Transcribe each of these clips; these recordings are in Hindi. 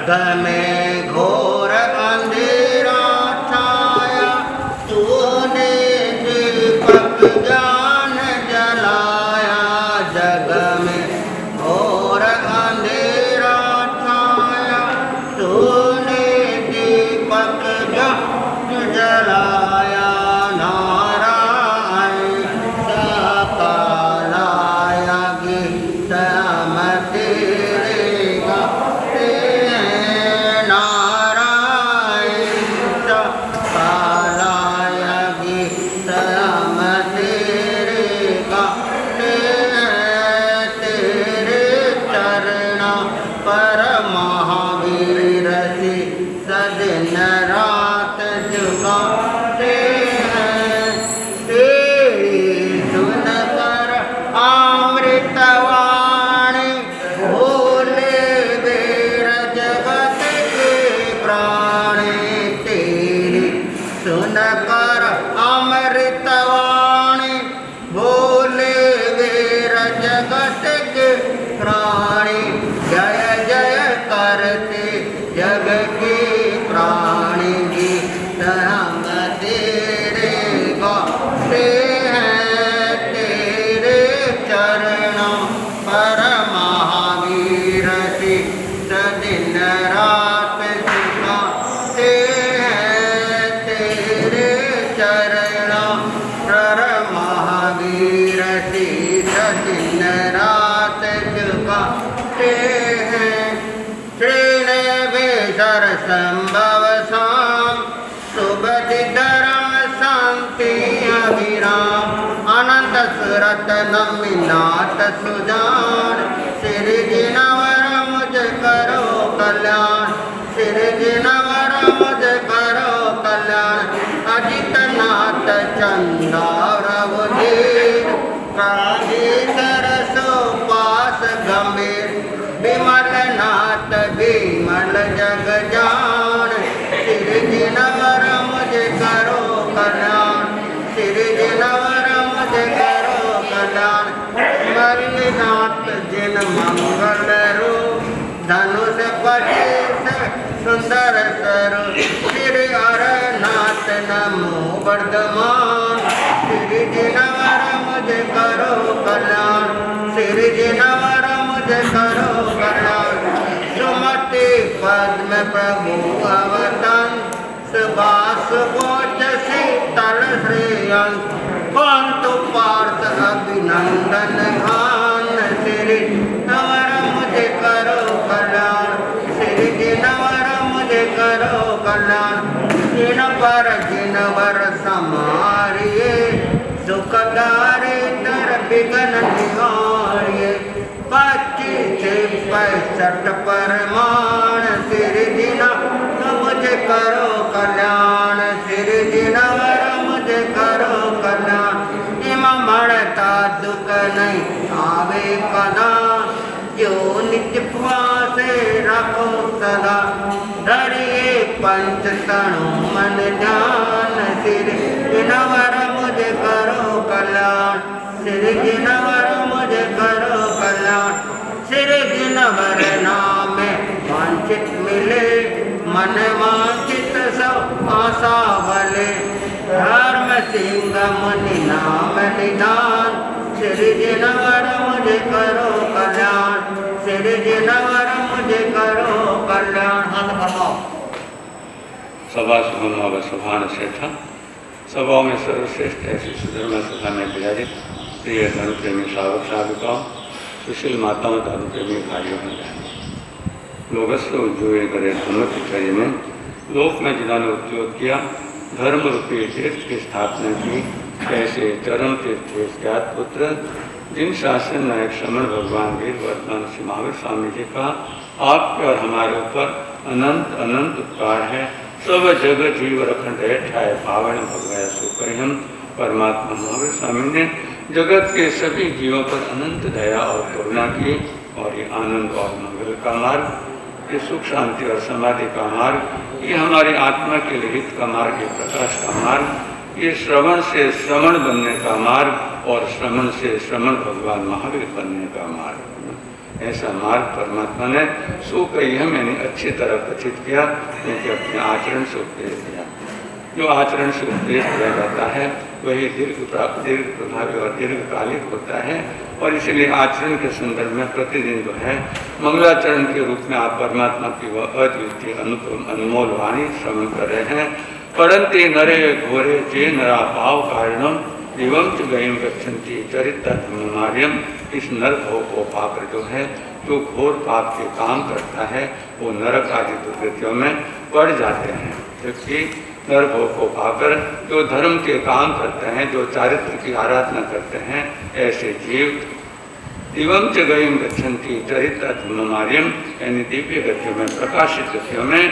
जग में घोर अंधेरा छाया, तूने दीपक ज्ञान जलाया। जग में घोर अंधेरा छाया, तूने दीपक ज्ञान जलाया। नारायण सकलाय गीत हम तेरे गाते हैं। नारायण सकलाय गीत हम तेरे गाते हैं। तेरे चरण पर महावीर से सदिन रात जुगाते हैं। तेरी सुन कर अमृतवाणी, भोले वीर जगत के प्राणी। तेरी सुन कर अमृतवाणी, भोले वीर जगत के प्राणी। जय जय करते जग के प्राणी, गीत हम तेरे गाते हैं। तेरे चरणों पर महावीर से सदिन रात जुगाते हैं। तेरे चरणों पर महावीर से सदिन रात जुगाते हैं। श्रीणवेशर संभव साम, सुबधि धर्म शांति अभिराम। अनंत सुरत नमिनाथ सुजान, श्री जिनवर मुझ करो कल्याण। श्री जिनवर मुझ करो कल्याण। अजित नाथ चंदारव धीर, काजीधर सोपास गंभीर। विमल नाथ विमल जग जान, श्री जिनवर मुझे करो कल्याण। श्री जिनवर मुझे करो कल्याण। मल्लिनाथ जिन मंगल रूप, धनुष पचीस सुंदर स्वरूप। श्री हरनाथ नमो वर्धमान, श्री जिनवर मुझे करो कल्याण। श्री जिनवर मुझे करो कल्याण। सुमति पद्म प्रभु अवतन, सुबास कोच शीतल श्रेयंस। पंतु पार्थ अभिनंदन घान, श्री जिनवर मुझे करो कल्याण। श्री जिनवर मुझे करो कल्याण। जिन पर जिनवर समारिये, सुख दारिद्र विघ्न निवारिये। 25-65 परमाण, श्री जिनवर मुझे करो कल्याण। श्री जिनवर मुझे करो कल्याण। इम मणता दुख नहीं आवे कदा, जो नित्य पासे रखो सदा। धरिए पंच तनु मन ध्यान, श्री जिनवर मुझे करो कल्याण। श्री जिनवर मुझे करो कल्याण। श्री जिनवर नाम वांछित मिले, मन वांछित सब आशा भले। धर्म सिंह मुनि नाम निधान, श्री जिनवर मुझे करो कल्याण। श्री जिनवर मुझे करो कल्याण। हाथ बढ़ाओ। सभा सुगमा व सभान श्रेष्ठा, सभाओं में सर्वश्रेष्ठ ऐसी सुधर्म सभा में विराजित प्रिय धर्म प्रेमी सावक साधिकाओं, सुशील माताओं, धर्म प्रेमी भाइयों बहनों। लोगस्व उद्योग करे धर्मचर्य में लोक में जिन्होंने उद्योग किया, धर्म रूपी तीर्थ की स्थापना की, ऐसे चरम तीर्थ ज्ञात पुत्र जिन शासन नायक श्रमण भगवान वीर वर्तमान श्री महावीर स्वामी जी का आपके और हमारे ऊपर अनंत अनंत उपकार है। सब जगत जीव रखंड ठाए पावन भगवान सुकरियम। परमात्मा महावीर स्वामी ने जगत के सभी जीवों पर अनंत दया और करुणा की, और ये आनंद और मंगल का मार्ग, ये सुख शांति और समाधि का मार्ग, ये हमारी आत्मा के लिए हित का मार्ग, ये प्रकाश का मार्ग, ये श्रवण से श्रमण बनने का मार्ग और श्रवण से श्रमण भगवान महावीर बनने का मार्ग। ऐसा मार्ग परमात्मा ने सुकह्यम यानी अच्छी तरह कथित किया, क्योंकि अपने आचरण से उपदेश दिया। जो आचरण से उपदेश दिया जाता है वही दीर्घ प्रभावी और दीर्घकालिक होता है। और इसलिए आचरण के संदर्भ में प्रतिदिन जो है मंगलाचरण के रूप में आप परमात्मा की वह अद्वितीय अनुपम अनमोल वाणी श्रवण कर रहे हैं। पढ़ंते नरे घोरे जे नरा भाव कारणम दिवम च गयम गच्छन्ति चरित्र धर्मार्यम। इस नर भव को पाकर जो है जो घोर पाप के काम करता है वो नरक आदि दुर्गतियों में पड़ जाते हैं। जबकि नर भव को पाकर जो धर्म के काम करते हैं, जो चारित्र की आराधना करते हैं, ऐसे जीव दिवम च गयम गच्छन्ति चरित्र धर्मार्यम यानी दिव्य गतियों में, प्रकाशित गतियों में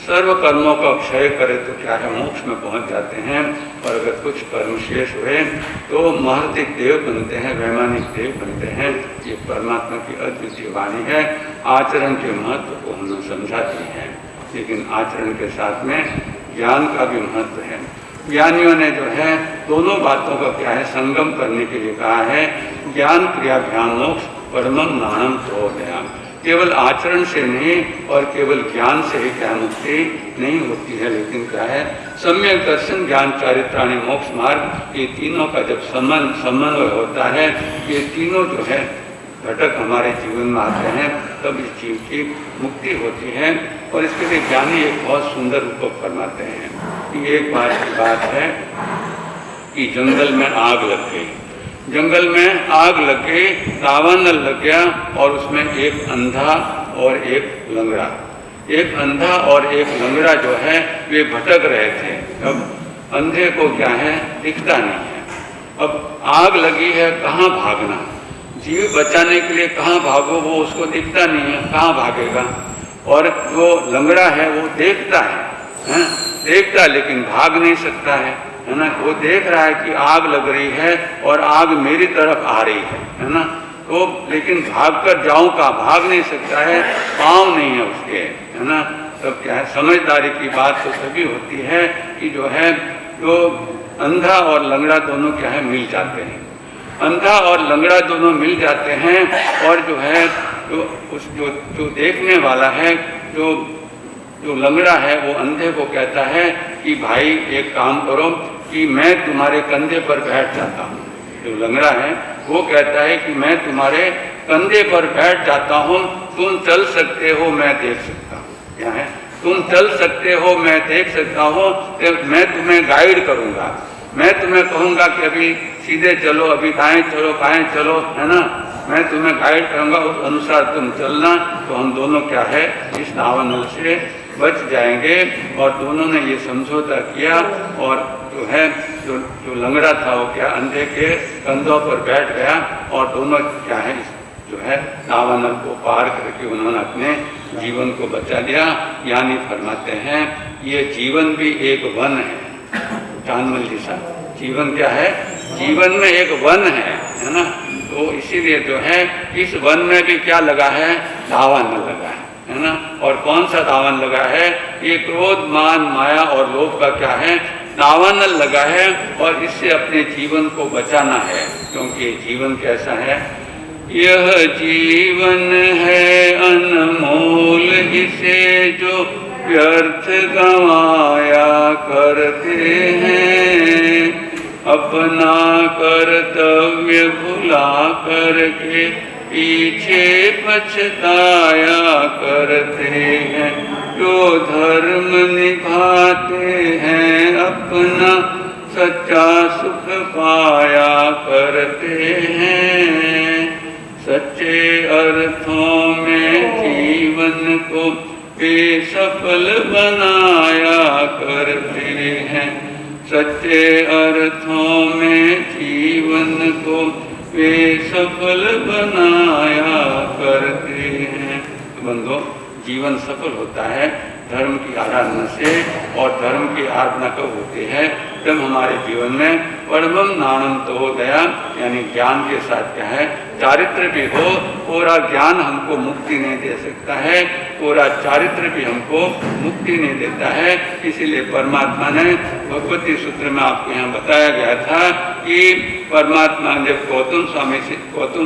सर्व कर्मों का क्षय करे तो क्या है मोक्ष में पहुंच जाते हैं। और अगर कुछ कर्म शेष हुए तो महर्तिक देव बनते हैं, वैमानिक देव बनते हैं। ये परमात्मा की अद्वितीय वाणी है, आचरण के महत्व को हमें समझाती है। लेकिन आचरण के साथ में ज्ञान का भी महत्व है। ज्ञानियों ने जो है दोनों बातों का क्या है संगम करने के लिए कहा है। ज्ञान क्रियाभ्याम मोक्ष परमम नाणम प्रोदया। केवल आचरण से नहीं और केवल ज्ञान से ही क्या मुक्ति नहीं होती है, लेकिन क्या है सम्यक दर्शन ज्ञान चारित्राणि मोक्ष मार्ग, ये तीनों का जब समन्वय होता है, ये तीनों जो है घटक हमारे जीवन में आते हैं, तब इस जीव की मुक्ति होती है। और इसके लिए ज्ञानी एक बहुत सुंदर रूपक फरमाते हैं कि एक बार की बात है कि जंगल में आग लग गई। जंगल में आग लग गई, दावानल लग गया और उसमें एक अंधा और एक लंगड़ा, एक अंधा और एक लंगड़ा जो है वे भटक रहे थे। अब अंधे को क्या है दिखता नहीं है, अब आग लगी है कहाँ भागना, जीव बचाने के लिए कहाँ भागो, वो उसको दिखता नहीं है, कहाँ भागेगा। और जो लंगड़ा है वो देखता है देखता लेकिन भाग नहीं सकता है ना। वो देख रहा है कि आग लग रही है और आग मेरी तरफ आ रही है ना, तो लेकिन भाग कर जाऊं का भाग नहीं सकता है, पाँव नहीं है उसके, है ना। तब क्या है समझदारी की बात तो तभी होती है कि जो है जो अंधा और लंगड़ा दोनों क्या है मिल जाते हैं। अंधा और लंगड़ा दोनों मिल जाते हैं और जो है जो देखने वाला है, जो लंगड़ा है वो अंधे को कहता है कि भाई एक काम करो कि मैं तुम्हारे कंधे पर बैठ जाता हूँ। जो लंगड़ा है वो कहता है कि मैं तुम्हारे कंधे पर बैठ जाता हूँ, तुम चल सकते हो मैं देख सकता हूँ। क्या है तुम चल सकते हो मैं देख सकता हूँ, मैं तुम्हें गाइड करूँगा, मैं तुम्हें कहूँगा कि अभी सीधे चलो, अभी दाएं चलो, है ना। मैं तुम्हें गाइड करूँगा, उस अनुसार तुम चलना, तो हम दोनों क्या है इस दावानल से बच जाएंगे। और दोनों ने ये समझौता किया और जो है जो लंगड़ा था वो क्या अंधे के कंधों पर बैठ गया और दोनों क्या है जो है दावानल को पार करके उन्होंने अपने जीवन को बचा लिया। यानी फरमाते हैं ये जीवन भी एक वन है। जानमल जी साहब, जीवन क्या है, जीवन में एक वन है ना। तो इसीलिए जो है इस वन में भी क्या लगा है, दावानल लगा है ना। और कौन सा दावान लगा है, ये क्रोध मान माया और लोभ का क्या है दावानल लगा है। और इससे अपने जीवन को बचाना है, क्योंकि ये जीवन कैसा है, यह जीवन है अनमोल, इसे जो व्यर्थ गंवाया करते हैं, अपना कर्तव्य भुला करके पीछे पछताया करते हैं। जो धर्म निभाते हैं अपना सच्चा सुख पाया करते हैं। सच्चे अर्थों में जीवन को बेसफल बनाया करते हैं। सच्चे अर्थों में जीवन को बेसफल बनाया करते हैं। बंधो, जीवन सफल होता है धर्म की आराधना से। और धर्म की आराधना कब होती है? जब हमारे जीवन में परमम नानम तो दया यानी ज्ञान के साथ क्या है, चारित्र भी हो। पूरा ज्ञान हमको मुक्ति नहीं दे सकता है, पूरा चारित्र भी हमको मुक्ति नहीं देता है। इसीलिए परमात्मा ने भगवती सूत्र में आपको यहाँ बताया गया था कि परमात्मा जब गौतम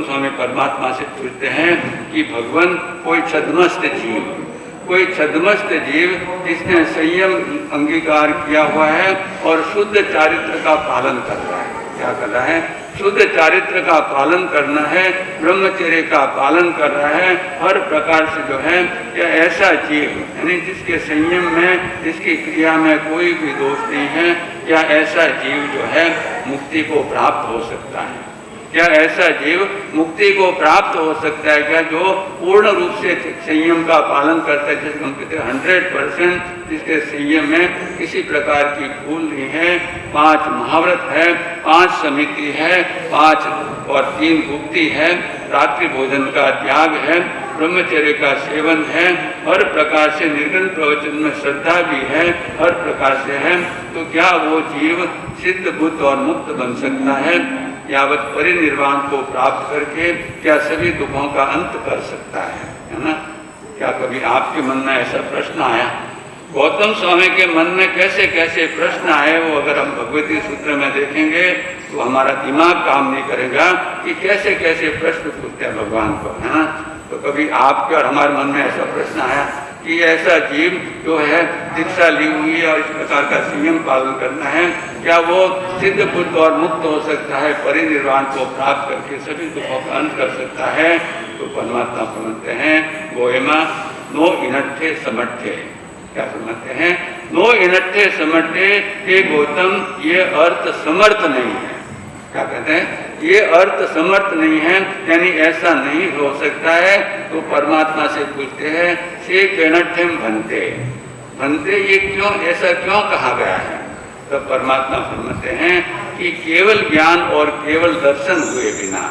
स्वामी परमात्मा से पूछते हैं कि भगवान कोई छद्मस्त जीव जिसने संयम अंगीकार किया हुआ है और शुद्ध चारित्र का पालन कर रहा है, क्या कर रहा है? शुद्ध चारित्र का पालन करना है, ब्रह्मचर्य का पालन कर रहा है हर प्रकार से जो है। या ऐसा जीव यानी जिसके संयम में, जिसकी क्रिया में कोई भी दोष नहीं है, या ऐसा जीव जो है मुक्ति को प्राप्त हो सकता है? क्या ऐसा जीव मुक्ति को प्राप्त हो सकता है क्या जो पूर्ण रूप से संयम का पालन करता है? जिसको हम कहते हैं 100%, जिसके संयम में किसी प्रकार की भूल नहीं है, 5 महाव्रत है, 5 समिति है, 5 और 3 गुप्ती है, रात्रि भोजन का त्याग है, ब्रह्मचर्य का सेवन है, हर प्रकार से निर्गुण प्रवचन में श्रद्धा भी है, हर प्रकार से है। तो क्या वो जीव सिद्ध बुद्ध और मुक्त बन सकता है? यावत परिनिर्वाण को प्राप्त करके क्या सभी दुखों का अंत कर सकता है ना? क्या कभी आपके मन में ऐसा प्रश्न आया? गौतम स्वामी के मन में कैसे कैसे प्रश्न आए, वो अगर हम भगवती सूत्र में देखेंगे तो हमारा दिमाग काम नहीं करेगा कि कैसे कैसे प्रश्न पूछते हैं भगवान को, है ना? तो कभी आपके और हमारे मन में ऐसा प्रश्न आया कि ऐसा जीव जो है दीक्षा ली हुई है और इस प्रकार का संयम पालन करना है, क्या वो सिद्ध बुद्ध और मुक्त हो सकता है, परिनिर्वाण को प्राप्त करके सभी दुखों का अंत कर सकता है? तो परमात्मा समझते हैं गोएमा नो इनट्ठे समट्ठे। क्या समझते हैं? नो इनट्ठे समट्ठे के गौतम ये अर्थ समर्थ नहीं है। क्या कहते हैं? ये अर्थ समर्थ नहीं है, यानी ऐसा नहीं हो सकता है। तो परमात्मा से पूछते हैं से केनठ्यम भनते ये क्यों, ऐसा क्यों कहा गया है? तो परमात्मा फरमाते हैं कि केवल ज्ञान और केवल दर्शन हुए बिना,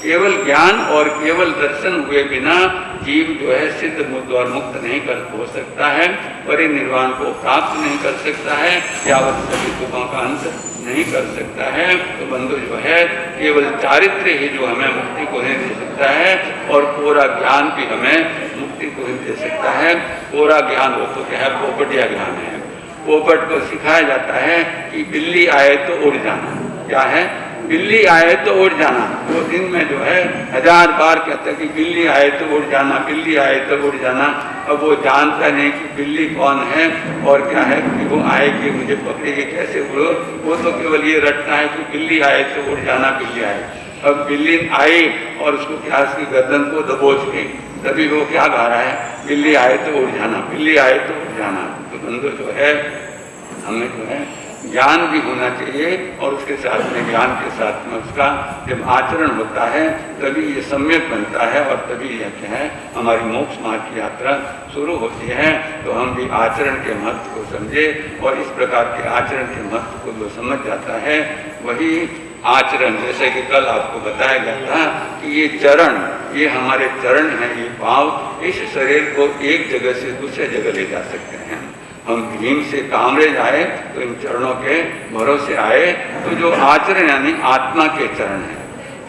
केवल ज्ञान और केवल दर्शन हुए बिना जीव जो है सिद्ध बुद्ध और मुक्त नहीं कर हो सकता है, परिनिर्वाण को प्राप्त नहीं कर सकता है, यावत सभी दुखों का अंत नहीं कर सकता है। तो बंधु जो है केवल चारित्र ही जो हमें मुक्ति को नहीं दे सकता है, और पूरा ज्ञान भी हमें मुक्ति को नहीं दे सकता है। पूरा ज्ञान वो तो क्या है? पोपटिया ज्ञान है। पोपट को सिखाया जाता है कि बिल्ली आए तो उड़ जाना। क्या है? बिल्ली आए तो उड़ जाना। वो दिन में जो है 1000 बार कहता है कि बिल्ली आए तो उड़ जाना, बिल्ली आए तो उड़ जाना। अब वो जानता नहीं कि बिल्ली कौन है और क्या है कि वो आएगी मुझे पकड़ेगी, कैसे उड़ो। वो तो केवल ये रटना है कि बिल्ली आए तो उड़ जाना, बिल्ली आए। अब बिल्ली आई और उसको क्या, उसकी गर्दन को दबोच गई, तभी वो क्या गा रहा है? बिल्ली आए तो उड़ जाना, बिल्ली आए तो उड़ जाना। तो बंधु जो है हमें जो है ज्ञान भी होना चाहिए, और उसके साथ में ज्ञान के साथ में उसका जब आचरण होता है तभी ये सम्यक बनता है, और तभी यह क्या है हमारी मोक्ष मार्ग की यात्रा शुरू होती है। तो हम भी आचरण के महत्व को समझे, और इस प्रकार के आचरण के महत्व को जो समझ जाता है वही आचरण, जैसे कि कल आपको बताया गया था कि ये चरण, ये हमारे चरण हैं, ये पांव इस शरीर को एक जगह से दूसरे जगह ले जा सकते हैं। हम भीम से कामरेज आए तो इन चरणों के भरोसे आए। तो जो आचरण यानी आत्मा के चरण है,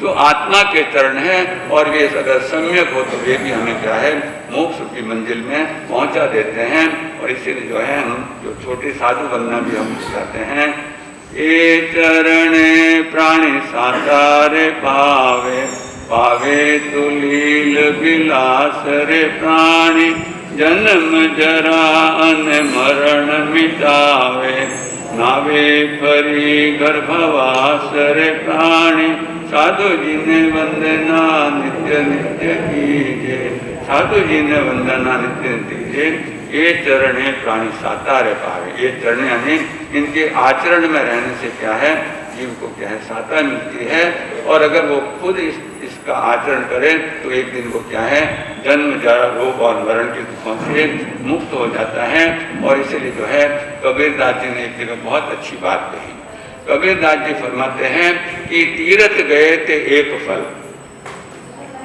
जो आत्मा के चरण है, और वे अगर सम्यक हो तो वे भी हमें क्या है मोक्ष की मंजिल में पहुंचा देते हैं। और इसीलिए जो है हम जो छोटे साधु बनना भी हम चाहते हैं। ये चरण प्राणी साचारे पावे, पावे तुलील विलास रे प्राणी, जन्म जरा अन मरण मिटावे, नावे फरी गर्भवास रे प्राणी, साधु जी ने वंदना नित्य नित्य कीजे, साधु जी ने वंदना नित्य नित्य कीजे। ये चरण है प्राणी सातारे पावे। ये चरण यानी इनके आचरण में रहने से क्या है जीव को क्या है साता मिलती है, और अगर वो खुद इसका आचरण करे तो एक दिन वो क्या है जन्म जरा रोग और मरण के दुखों से मुक्त हो जाता है। और इसलिए जो है कबीरदास जी ने एक जगह बहुत अच्छी बात कही। कबीरदास जी फरमाते हैं कि तीर्थ गए थे एक फल,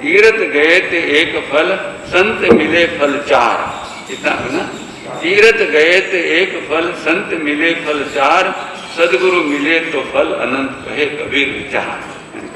तीर्थ गए थे एक फल, संत मिले फल 4। इतना है ना, तीर्थ गए तो एक फल, संत मिले फल चार, सदगुरु मिले तो फल अनंत, कहे कबीर विचार।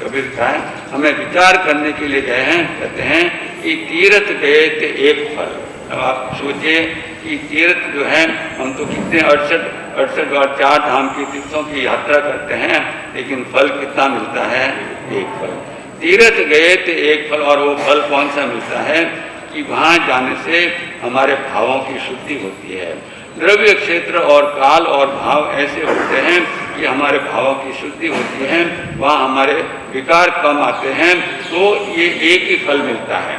कबीर का है, हमें विचार करने के लिए गए हैं। कहते हैं कि तीर्थ गए तो एक फल। अब आप सोचिए कि तीर्थ जो है, हम तो कितने 68 और 4 धाम की तीर्थों की यात्रा करते हैं, लेकिन फल कितना मिलता है? एक फल। तीर्थ गए तो एक फल, और वो फल कौन सा मिलता है कि वहाँ जाने से हमारे भावों की शुद्धि होती है। द्रव्य क्षेत्र और काल और भाव ऐसे होते हैं कि हमारे भावों की शुद्धि होती है, वहाँ हमारे विकार कम आते हैं, तो ये एक ही फल मिलता है।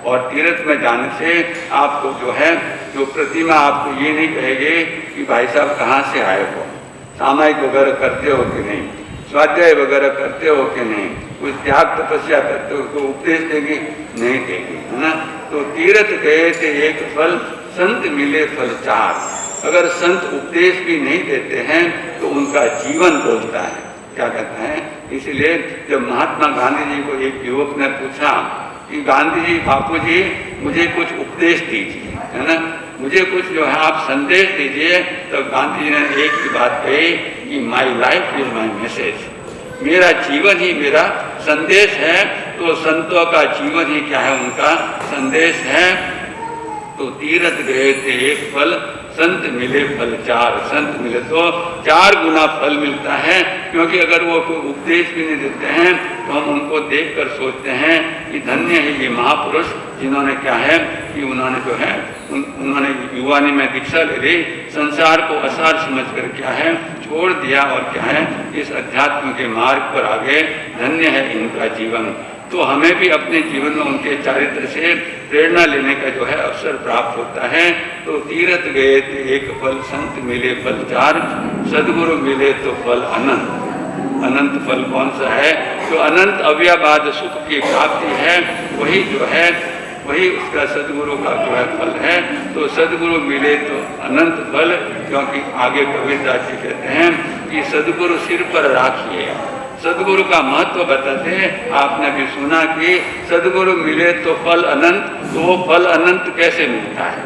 और तीर्थ में जाने से आपको जो है, जो प्रतिमा आपको ये नहीं कहेंगे कि भाई साहब कहाँ से आए हो, सामायिक वगैरह करते हो कि नहीं, स्वाध्याय वगैरह करते हो कि नहीं, कुछ त्याग तपस्या करते हो, तो उपदेश देगी नहीं देगी, है ना। तो तीर्थ गए थे एक फल, संत मिले फल चार। अगर संत उपदेश भी नहीं देते हैं तो उनका जीवन बोलता है। क्या कहता है? इसलिए जब महात्मा गांधी जी को एक युवक ने पूछा कि गांधी जी, बापू जी, मुझे कुछ उपदेश दीजिए, है ना, मुझे कुछ जो है आप संदेश दीजिए, तो गांधी जी ने एक ही बात कही कि my life is my message, मेरा जीवन ही मेरा संदेश है। तो संतों का जीवन ही क्या है? उनका संदेश है। तो तीर्थ गए थे एक फल, संत मिले फल चार। संत मिले तो 4 गुना फल मिलता है, क्योंकि अगर वो कोई उपदेश भी नहीं देते हैं तो हम उनको देखकर सोचते हैं कि धन्य है ये महापुरुष, जिन्होंने क्या है कि उन्होंने जो है उन्होंने युवानी में दीक्षा ले ली, संसार को असार समझकर क्या है छोड़ दिया, और क्या है इस अध्यात्म के मार्ग पर आगे। धन्य है इनका जीवन। तो हमें भी अपने जीवन में उनके चारित्र से प्रेरणा लेने का जो है अवसर प्राप्त होता है। तो तीर्थ गए थे एक फल, संत मिले फल चार, सदगुरु मिले तो फल अनंत। अनंत फल कौन सा है? जो अनंत अव्ययबाद सुख की प्राप्ति है, वही जो है वही उसका सदगुरु का जो है फल है। तो सदगुरु मिले तो अनंत फल, क्योंकि आगे कबीरदास जी कहते हैं कि सदगुरु सिर पर राखिए। सदगुरु का महत्व बताते हैं। आपने भी सुना कि सदगुरु मिले तो फल अनंत, तो वो फल अनंत कैसे मिलता है?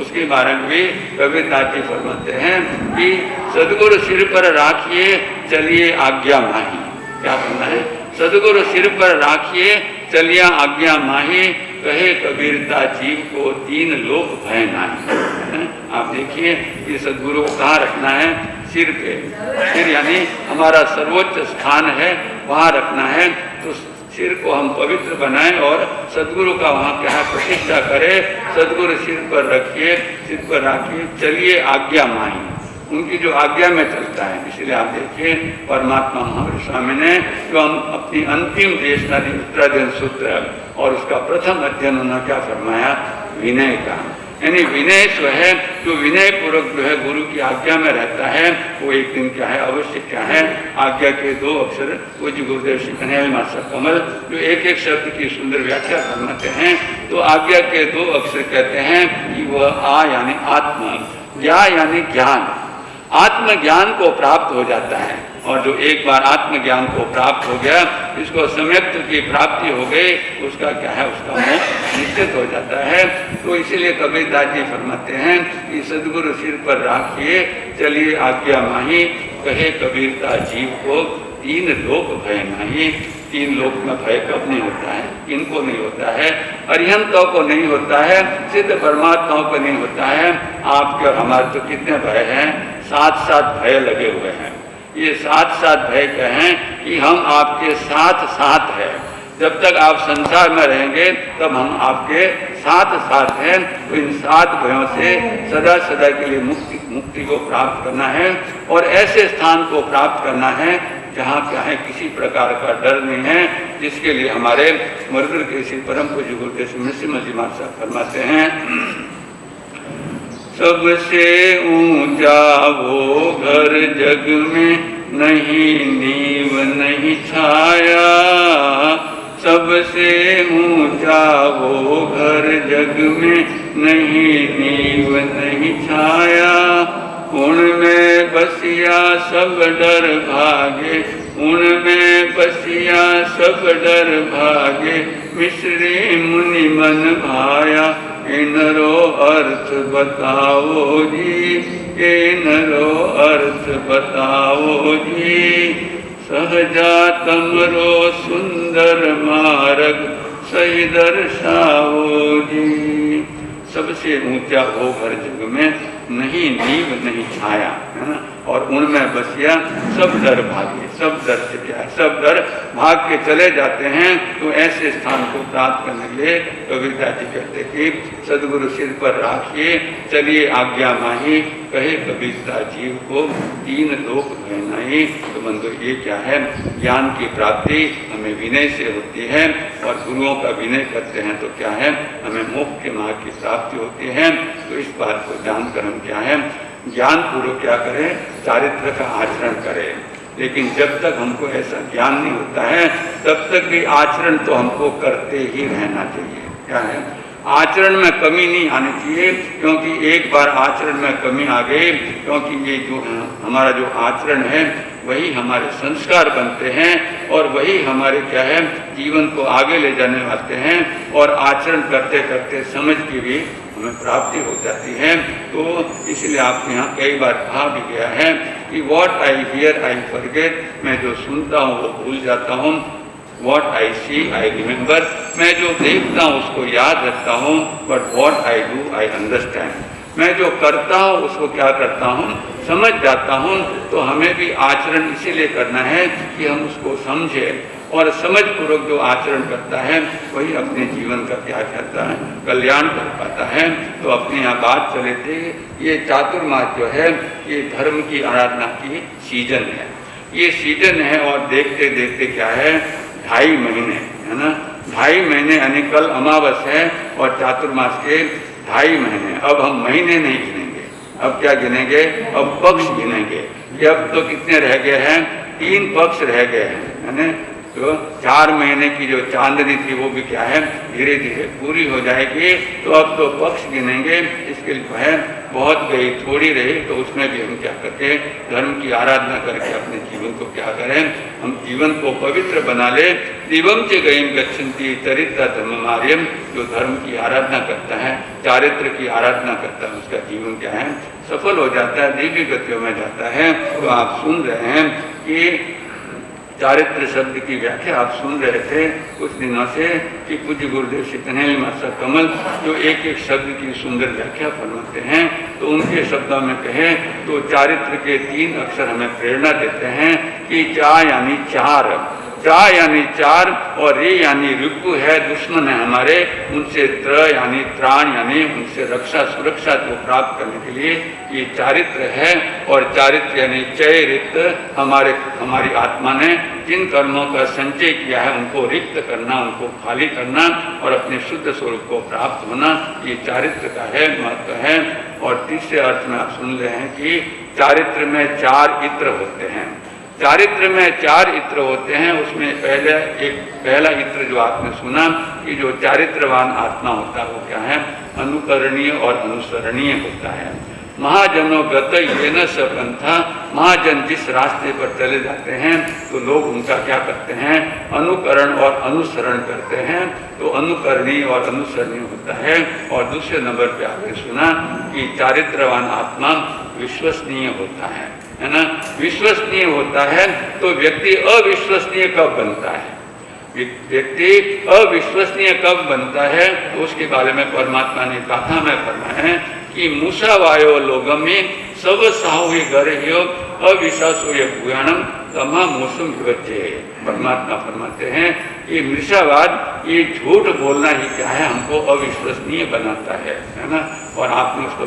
उसके बारे में भी कबीरदास जी फरमाते हैं कि सदगुरु सिर पर राखिए, चलिए आज्ञा माही। क्या करना है? सदगुरु सिर पर राखिए, चलिए आज्ञा माही, कहे कबीरता जीव को 3 लोक भय नाही। आप देखिए कि सदगुरु को कहाँ रखना है? सिर पे। सिर यानी हमारा सर्वोच्च स्थान है, वहाँ रखना है। तो सिर को हम पवित्र बनाएं और सदगुरु का वहाँ क्या है प्रतिष्ठा करें। सदगुरु सिर पर रखिए, सिर पर रखिए, चलिए आज्ञा माही, उनकी जो आज्ञा में चलता है। इसलिए आप देखिए परमात्मा महावीर स्वामी ने जो हम अपनी अंतिम देशना दी उत्तराधीन सूत्र, और उसका प्रथम अध्ययन उन्होंने क्या फरमाया? विनय का। यानी विनय जो है, जो विनय पूर्वक जो है गुरु की आज्ञा में रहता है, वो एक दिन क्या है अवश्य क्या है आज्ञा के 2 अक्षर पूज्य गुरुदेव श्री कन्हैया मास्टर कमल जो एक एक शब्द की सुंदर व्याख्या फरमाते हैं। तो आज्ञा के 2 अक्षर कहते हैं कि वह आ यानी आत्मा, ज्ञा यानी ज्ञान, आत्मज्ञान को प्राप्त हो जाता है। और जो एक बार आत्मज्ञान को प्राप्त हो गया, इसको सम्यक्त की प्राप्ति हो गई, उसका क्या है उसका मोक्ष निश्चित हो जाता है। तो इसीलिए कबीरदास जी फरमाते हैं कि सदगुरु सिर पर राखिए, चलिए आज्ञा माही, कहे कबीरता जीव को 3 लोक भय नाही। 3 लोक में भय कब नहीं होता है? इनको नहीं होता है, अरिहंतों को नहीं होता है, सिद्ध परमात्माओं को नहीं होता है। आपके और हमारे तो कितने भय हैं? 7 भय लगे हुए हैं। ये 7 भय क्या हैं कि हम आपके साथ हैं। जब तक आप संसार में रहेंगे तब हम आपके साथ हैं। तो इन 7 भयों से सदा सदा के लिए मुक्ति को प्राप्त करना है, और ऐसे स्थान को प्राप्त करना है जहाँ क्या है किसी प्रकार का डर नहीं है, जिसके लिए हमारे मरुदुर के श्री परम पूज्य गुरुदेव श्री नृसिम्हा जी महाराज साहब फरमाते हैं, सबसे ऊंचा वो घर जग में, नहीं नीव नहीं छाया। सबसे ऊंचा वो घर जग में, नहीं नीव नहीं छाया। उनमें बसिया सब डर भागे, उनमें बसिया सब डर भागे। मिश्री मुनि मन भाया, इनरो अर्थ बताओ जी, इनरो अर्थ बताओ जी। सहजा तमरो सुंदर मार्ग सही दर्शाओ जी। सबसे ऊंचा हो हर जग में, नहीं नींव नहीं छाया, है ना, और उनमें बसिया सब डर भागे, सब डर से क्या है, सब डर भाग के चले जाते हैं। तो ऐसे स्थान को प्राप्त करने के लिए कबीरदास जी कहते कि सदगुरु सिर पर राखिए चलिए आज्ञा माही, कहे कबीरदास जीव को तीन लोक भयनाई। तो बंधु ये क्या है, ज्ञान की प्राप्ति हमें विनय से होती है, और गुरुओं का विनय करते हैं तो क्या है, हमें मोक्ष के मार्ग की प्राप्ति होती है। तो इस बात को जानकर हम क्या है, ज्ञान पूर्वक क्या करें, चारित्र का आचरण करें। लेकिन जब तक हमको ऐसा ज्ञान नहीं होता है तब तक भी आचरण तो हमको करते ही रहना चाहिए। क्या है, आचरण में कमी नहीं आनी चाहिए, क्योंकि एक बार आचरण में कमी आ गई, क्योंकि ये जो हमारा जो आचरण है वही हमारे संस्कार बनते हैं, और वही हमारे क्या है, जीवन को आगे ले जाने वाले हैं। और आचरण करते करते समझ की भी हमें प्राप्ति हो जाती है। तो इसलिए आपके यहाँ कई बार कहा भी गया है कि what I here I forget, मैं जो सुनता हूँ वो भूल जाता हूँ। What I C I remember, मैं जो देखता हूँ उसको याद रखता हूँ। But what I do I understand, मैं जो करता हूँ उसको क्या करता हूँ, समझ जाता हूँ। तो हमें भी आचरण इसीलिए करना है कि हम उसको समझें, और समझ पूर्वक जो आचरण करता है वही अपने जीवन का क्या करता है, कल्याण कर पाता है। तो अपने यहाँ बात चले थे, ये चातुर्मास जो है ये धर्म की आराधना की सीजन है, ये सीजन है। और देखते देखते क्या है, 2.5 महीने, है ना, 2.5 महीने, यानी कल अमावस है और चातुर्मास के 2.5 महीने। अब हम महीने नहीं गिनेंगे, अब क्या गिनेंगे, अब पक्ष गिनेंगे। अब तो कितने रह गए हैं, 3 पक्ष रह गए हैं, है ना। तो 4 महीने की जो चांदनी थी वो भी क्या है, धीरे धीरे पूरी हो जाएगी। तो अब तो पक्ष गिनेंगे, इसके लिए है बहुत गई थोड़ी रही, तो उसमें भी हम क्या करके धर्म की आराधना करके अपने जीवन को क्या करें, हम जीवन को पवित्र बना ले। दिवम च गयम गच्छन्ति चरित्र धर्ममार्यम, जो धर्म की आराधना करता है, चारित्र की आराधना करता है, उसका जीवन क्या है, सफल हो जाता है, दिव्य गतियों में जाता है। तो आप सुन रहे हैं कि चारित्र शब्द की व्याख्या आप सुन रहे थे कुछ दिनों से कि पूज्य गुरुदेव श्री कन्हैया मास्टर कमल जो एक एक शब्द की सुंदर व्याख्या फरमाते हैं। तो उनके शब्दों में कहें तो चारित्र के 3 अक्षर हमें प्रेरणा देते हैं कि चा यानी 4, चा यानी 4, और रे यानी रिपु है, दुश्मन है हमारे, उनसे त्र यानी त्राण, यानी उनसे रक्षा सुरक्षा को प्राप्त करने के लिए ये चारित्र है। और चारित्र यानी चयरित, हमारी आत्मा ने जिन कर्मों का संचय किया है उनको रिक्त करना, उनको खाली करना और अपने शुद्ध स्वरूप को प्राप्त होना, ये चारित्र का है, महत्व है। और तीसरे अर्थ में आप सुन रहे हैं कि चारित्र में 4 इत्र होते हैं, चारित्र में 4 इत्र होते हैं। उसमें पहला इत्र जो आपने सुना कि जो चारित्रवान आत्मा होता है वो क्या है, अनुकरणीय और अनुसरणीय होता है। महाजनों गत ये न सपंथा, महाजन जिस रास्ते पर चले जाते हैं तो लोग उनका क्या करते हैं, अनुकरण और अनुसरण करते हैं। तो अनुकरणीय और अनुसरणीय होता है। और दूसरे नंबर पे आपने सुना कि चारित्रवान आत्मा विश्वसनीय होता है ना। विश्वसनीय होता है तो व्यक्ति अविश्वसनीय कब बनता है, व्यक्ति अविश्वसनीय कब बनता है, तो उसके बारे में परमात्मा ने गाथा में फरमाया है कि मूसा वायो लोगम में सब साहुए गर्ह्यो अविश्वासो ये भूयाणम तमा मौसम विवच्चे। परमात्मा फरमाते हैं कि मृषावाद, ये झूठ बोलना ही क्या है, हमको अविश्वसनीय बनाता है ना। और आपने उसको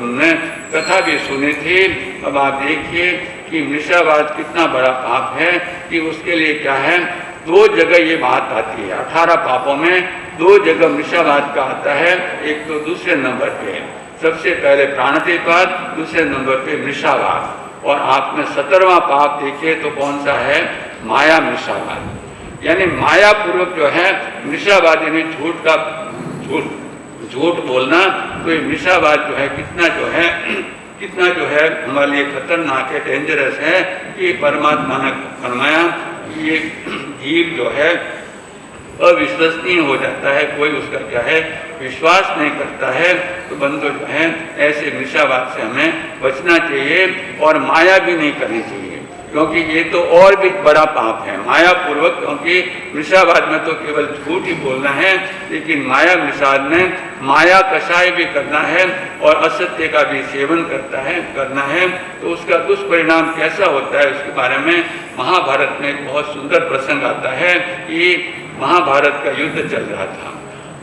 कथा भी सुनी थी। अब आप देखिए कि मृषावाद कितना बड़ा पाप है कि उसके लिए क्या है, 2 जगह ये बात आती है। 18 पापों में 2 जगह मृषावाद का आता है। एक तो दूसरे नंबर पे सबसे पहले प्राणतिपात, दूसरे नंबर पे मृषावाद। और आपने 17वां पाप देखिए तो कौन सा है, माया मृषावाद। यानी माया पूर्वक जो है मृषावाद, यानी झूठ बोलना। तो ये मृषावाद जो है कितना जो है हमारे लिए खतरनाक है, डेंजरस है। कि परमात्मा ने फरमाया कि ये जीव जो है अविश्वसनीय हो जाता है, कोई उसका क्या है विश्वास नहीं करता है। तो बंधु जो है ऐसे मिथ्यावाद से हमें बचना चाहिए और माया भी नहीं करनी चाहिए, क्योंकि ये तो और भी बड़ा पाप है माया पूर्वक। क्योंकि मिथ्यावाद में तो केवल झूठ ही बोलना है, लेकिन माया मिथ्यावाद में माया कषाय भी करना है और असत्य का भी सेवन करना है। तो उसका दुष्परिणाम कैसा होता है उसके बारे में महाभारत में एक बहुत सुंदर प्रसंग आता है कि महाभारत का युद्ध चल रहा था,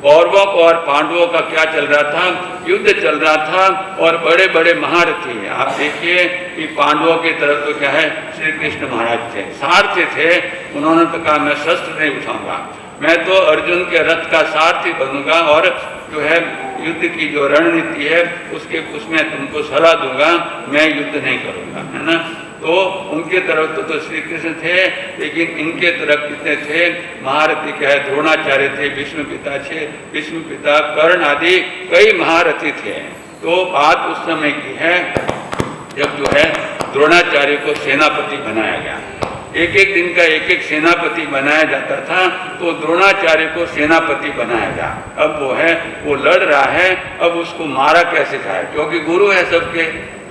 कौरवों और पांडवों का क्या चल रहा था, युद्ध चल रहा था और बड़े बड़े महारथी हैं। आप देखिए कि पांडवों की तरफ तो क्या है श्री कृष्ण महाराज थे, सारथी थे। उन्होंने तो कहा मैं शस्त्र नहीं उठाऊंगा, मैं तो अर्जुन के रथ का सारथी बनूंगा और जो है युद्ध की जो रणनीति है उसमें तुमको सलाह दूंगा, मैं युद्ध नहीं करूंगा, है ना। तो उनके तरफ तो श्री कृष्ण थे, लेकिन इनके तरफ कितने थे महारथी क्या है, द्रोणाचार्य थे, विष्णु पिता कर्ण आदि कई महारथी थे। तो बात उस समय की है जब जो है द्रोणाचार्य को सेनापति बनाया गया। एक एक दिन का एक एक सेनापति बनाया जाता था, तो द्रोणाचार्य को सेनापति बनाया गया। अब वो लड़ रहा है, अब उसको मारा कैसे जाए, क्योंकि गुरु है सबके,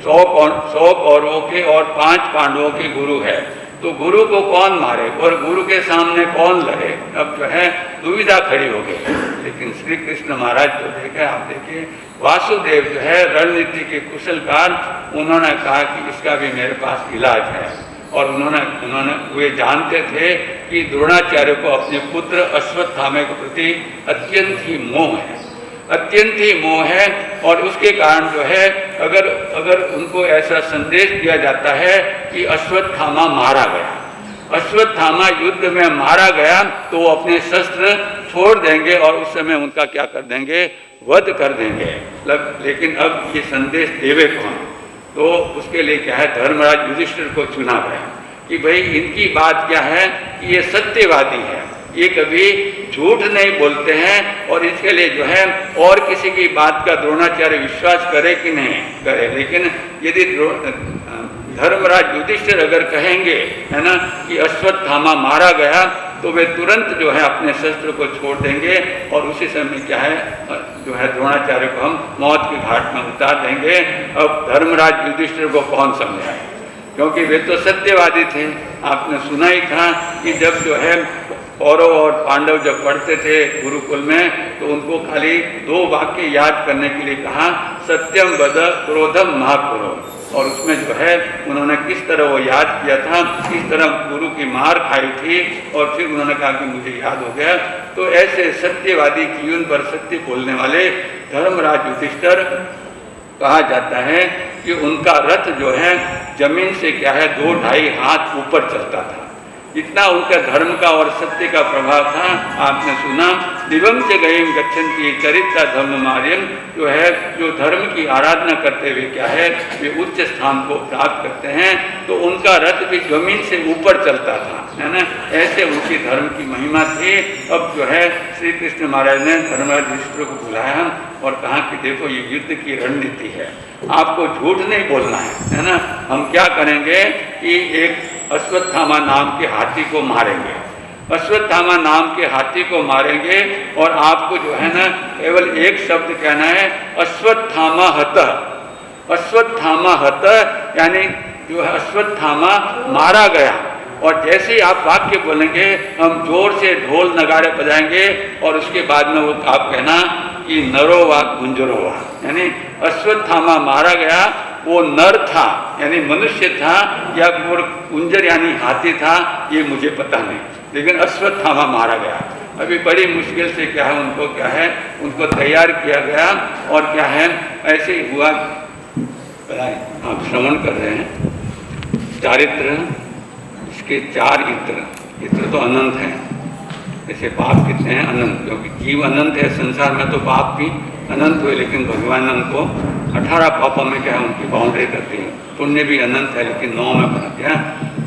100 कौरवों के और 5 पांडवों के गुरु है। तो गुरु को कौन मारे और गुरु के सामने कौन लड़े, अब जो है दुविधा खड़ी हो गई। लेकिन श्री कृष्ण महाराज तो देखे, आप देखिए वासुदेव जो है रणनीति के कुशलकार, उन्होंने कहा कि इसका भी मेरे पास इलाज है। और उन्होंने वे जानते थे कि द्रोणाचार्य को अपने पुत्र अश्वत्थामा के प्रति अत्यंत ही मोह है और उसके कारण जो है अगर उनको ऐसा संदेश दिया जाता है कि अश्वत्थामा मारा गया, अश्वत्थामा युद्ध में मारा गया, तो वो अपने शस्त्र छोड़ देंगे और उस समय उनका क्या कर देंगे, वध कर देंगे। लेकिन अब ये संदेश देवे कौन, तो उसके लिए क्या है धर्मराज युधिष्ठिर को चुना गया कि भाई इनकी बात क्या है कि ये सत्यवादी है, ये कभी झूठ नहीं बोलते हैं और इसके लिए जो है और किसी की बात का द्रोणाचार्य विश्वास करे कि नहीं करे। लेकिन यदि धर्मराज युधिष्ठिर अगर कहेंगे, है ना, कि अश्वत्थामा मारा गया, तो वे तुरंत जो है अपने शस्त्र को छोड़ देंगे और उसी समय क्या है जो है द्रोणाचार्य को हम मौत की घाट में उतार देंगे। अब धर्मराज युधिष्ठिर को कौन समझाए, क्योंकि वे तो सत्यवादी थे। आपने सुना ही था कि जब जो है कौरव और पांडव जब पढ़ते थे गुरुकुल में, तो उनको खाली 2 वाक्य याद करने के लिए कहा, सत्यम वद क्रोधम महापुरो। और उसमें जो है उन्होंने किस तरह वो याद किया था, किस तरह गुरु की मार खाई थी, और फिर उन्होंने कहा कि मुझे याद हो गया। तो ऐसे सत्यवादी जीवन पर सत्य बोलने वाले धर्मराज युधिष्ठिर कहा जाता है कि उनका रथ जो है जमीन से क्या है 2-2.5 हाथ ऊपर चलता था, इतना उनका धर्म का और सत्य का प्रभाव था। आपने सुना दिवम से गयम गच्छन्ति चरित्रा धर्म मार्यम, जो है जो धर्म की आराधना करते हुए क्या है वे उच्च स्थान को प्राप्त करते हैं। तो उनका रथ भी जमीन से ऊपर चलता था, है ना, ऐसे उनकी धर्म की महिमा थी। अब जो है श्री कृष्ण महाराज ने धर्मराज युधिष्ठिर को बुलाया और कहा कि देखो ये युद्ध की रणनीति है, आपको झूठ नहीं बोलना है ना। हम क्या करेंगे कि एक अश्वत्थामा नाम के हाथी को मारेंगे, अश्वत्थामा नाम के हाथी को मारेंगे और आपको जो है ना केवल एक शब्द कहना है, अश्वत्थामा हत। अश्वत्थामा हत यानी जो है अश्वत्थामा मारा गया। और जैसे ही आप वाक्य बोलेंगे हम जोर से ढोल नगाड़े बजाएंगे और उसके बाद में वो आप कहना कि नरो वा गुंजरो वा, यानी अश्वत्थामा मारा गया, वो नर था यानी मनुष्य था या वो कुंजर यानी हाथी था, ये मुझे पता नहीं, लेकिन अश्वत्थामा मारा गया। अभी बड़ी मुश्किल से क्या है उनको तैयार किया गया और क्या है ऐसे ही हुआ। आप श्रवण कर रहे हैं चारित्र, इसके 4 इत्र तो अनंत हैं। जैसे पाप कितने हैं अनंत, क्योंकि जीव अनंत है, संसार में तो पाप भी अनंत हुए, लेकिन भगवान उनको 18 पापों में क्या है उनकी बाउंड्री करती है। पुण्य भी अनंत है लेकिन 9 में बना गया।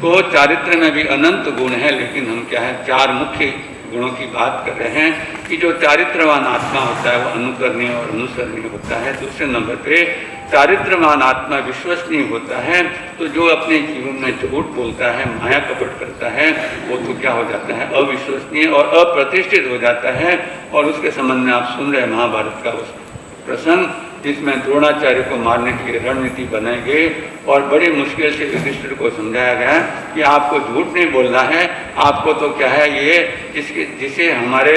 तो चारित्र में भी अनंत गुण है, लेकिन हम क्या है 4 मुख्य गुणों की बात कर रहे हैं कि जो चारित्रवान आत्मा होता है वो अनुकरणीय और अनुसरणीय होता है। दूसरे नंबर पे चारित्रवान आत्मा विश्वसनीय होता है, तो जो अपने जीवन में झूठ बोलता है, माया कपट करता है, वो तो क्या हो जाता है, अविश्वसनीय और अप्रतिष्ठित हो जाता है। और उसके संबंध में आप सुन रहे हैं महाभारत का उस प्रसंग, जिसमें द्रोणाचार्य को मारने की रणनीति बनाई गई और बड़ी मुश्किल से युधिष्ठिर को समझाया गया कि आपको झूठ नहीं बोलना है, आपको तो क्या है ये जिसे हमारे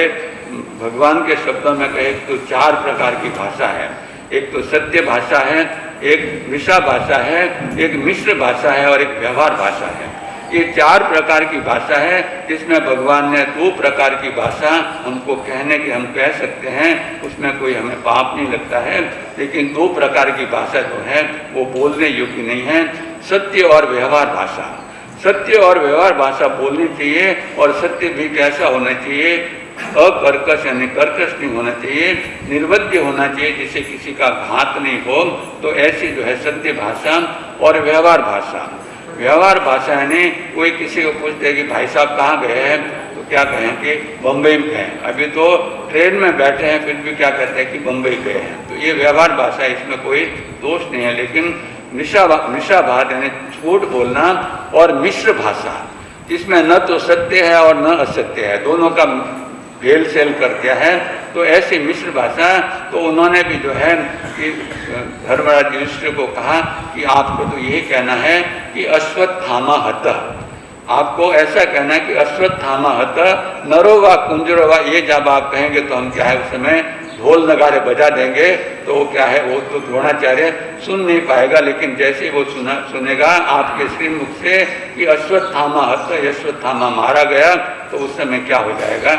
भगवान के शब्दों में कहे तो 4 प्रकार की भाषा है। एक तो सत्य भाषा है, एक मिश्रा भाषा है, एक मिश्र भाषा है और एक व्यवहार भाषा है। ये 4 प्रकार की भाषा है, जिसमें भगवान ने 2 प्रकार की भाषा हमको कहने की हम कह सकते हैं, उसमें कोई हमें पाप नहीं लगता है। लेकिन 2 प्रकार की भाषा जो है वो बोलने योग्य नहीं है, सत्य और व्यवहार भाषा। सत्य और व्यवहार भाषा बोलनी चाहिए और सत्य भी कैसा होना चाहिए, अकर्कश यानी कर्कश नहीं होना चाहिए, निर्वध्य होना चाहिए, जिससे किसी का घात नहीं हो। तो ऐसी जो है सत्य भाषा और व्यवहार भाषा। व्यवहार भाषा यानी कोई किसी को पूछते हैं कि भाई साहब कहाँ गए हैं, तो क्या कहें कि बम्बई में गए। अभी तो ट्रेन में बैठे हैं फिर भी क्या कहते हैं कि बम्बई गए हैं। तो ये व्यवहार भाषा, इसमें कोई दोष नहीं है। लेकिन मिश्राभात यानी झूठ बोलना और मिश्र भाषा, जिसमें न तो सत्य है और न असत्य है, दोनों का भेल सेल कर दिया है। तो ऐसी मिश्र भाषा, तो उन्होंने भी जो है कि धर्मराज युधिष्ठिर को कहा कि आपको तो यही कहना है कि अश्वत्थामा हत, आपको ऐसा कहना है कि अश्वत्थामा हत नरो वा कुंजरो वा, ये जब आप कहेंगे तो हम क्या है उस समय ढोल नगारे बजा देंगे। तो वो क्या है, वो तो द्रोणाचार्य सुन नहीं पाएगा। लेकिन जैसे वो सुनेगा आपके श्रीमुख से कि अश्वत्थामा हत, अश्वत्थामा मारा गया, तो उस समय क्या हो जाएगा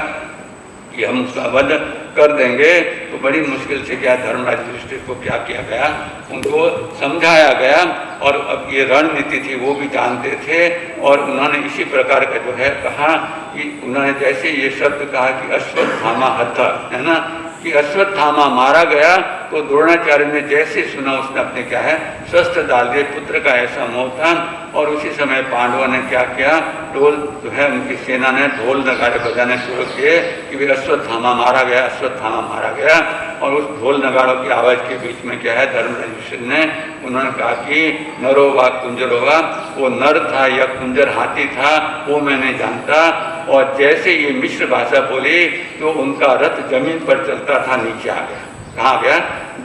कि हम उसका वध कर देंगे। तो बड़ी मुश्किल से क्या धर्मराज युधिष्ठिर को क्या किया गया, उनको समझाया गया। और अब ये रणनीति थी वो भी जानते थे, और उन्होंने इसी प्रकार का जो है कहा कि उन्होंने जैसे ये शब्द कहा कि अश्वत्थामा हत, है ना, कि अश्वत्थामा मारा गया, तो द्रोणाचार्य ने जैसे सुना उसने अपने क्या है शस्त्र डाल दिए। पुत्र का ऐसा मोह था। और उसी समय पांडवों ने क्या किया, ढोल जो है उनकी सेना ने ढोल नगाड़े बजाने शुरू किए कि वे अश्वत्थामा मारा गया, अश्वत्थामा मारा गया। और उस ढोल नगाड़ों की आवाज़ के बीच में क्या है धर्मराज युधिष्ठिर ने उन्होंने कहा कि नरो वा कुंजरो वा, वो नर था या कुंजर हाथी था वो मैं नहीं जानता। और जैसे ये मिश्र भाषा बोली तो उनका रथ जमीन पर चलता था नीचे आ गया। कहाँ गया,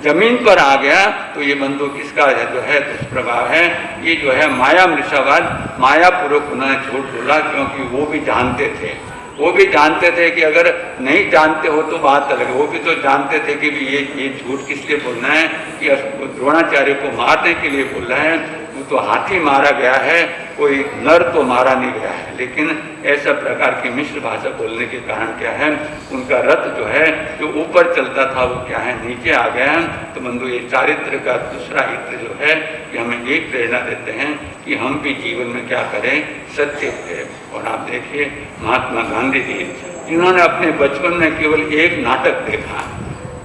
जमीन पर आ गया। तो ये बंधु किसका जो है दुष्प्रभाव है, ये जो है माया मृषावाद, माया पूर्वक उन्होंने झूठ बोला, क्योंकि वो भी जानते थे, वो भी जानते थे कि अगर नहीं जानते हो तो बात अलग है। वो भी तो जानते थे कि ये झूठ किस लिए बोलना है, कि द्रोणाचार्य को मारने के लिए बोल रहे हैं। वो तो हाथी मारा गया है, कोई नर तो मारा नहीं गया है। लेकिन ऐसा प्रकार की मिश्र भाषा बोलने के कारण क्या है, उनका रथ जो है जो ऊपर चलता था वो क्या है नीचे आ गया। तो बंधु ये चारित्र का दूसरा हित जो है कि हमें एक प्रेरणा देते हैं कि हम भी जीवन में क्या करें, सत्य पे। और आप देखिए महात्मा गांधी जी, जिन्होंने अपने बचपन में केवल एक नाटक देखा,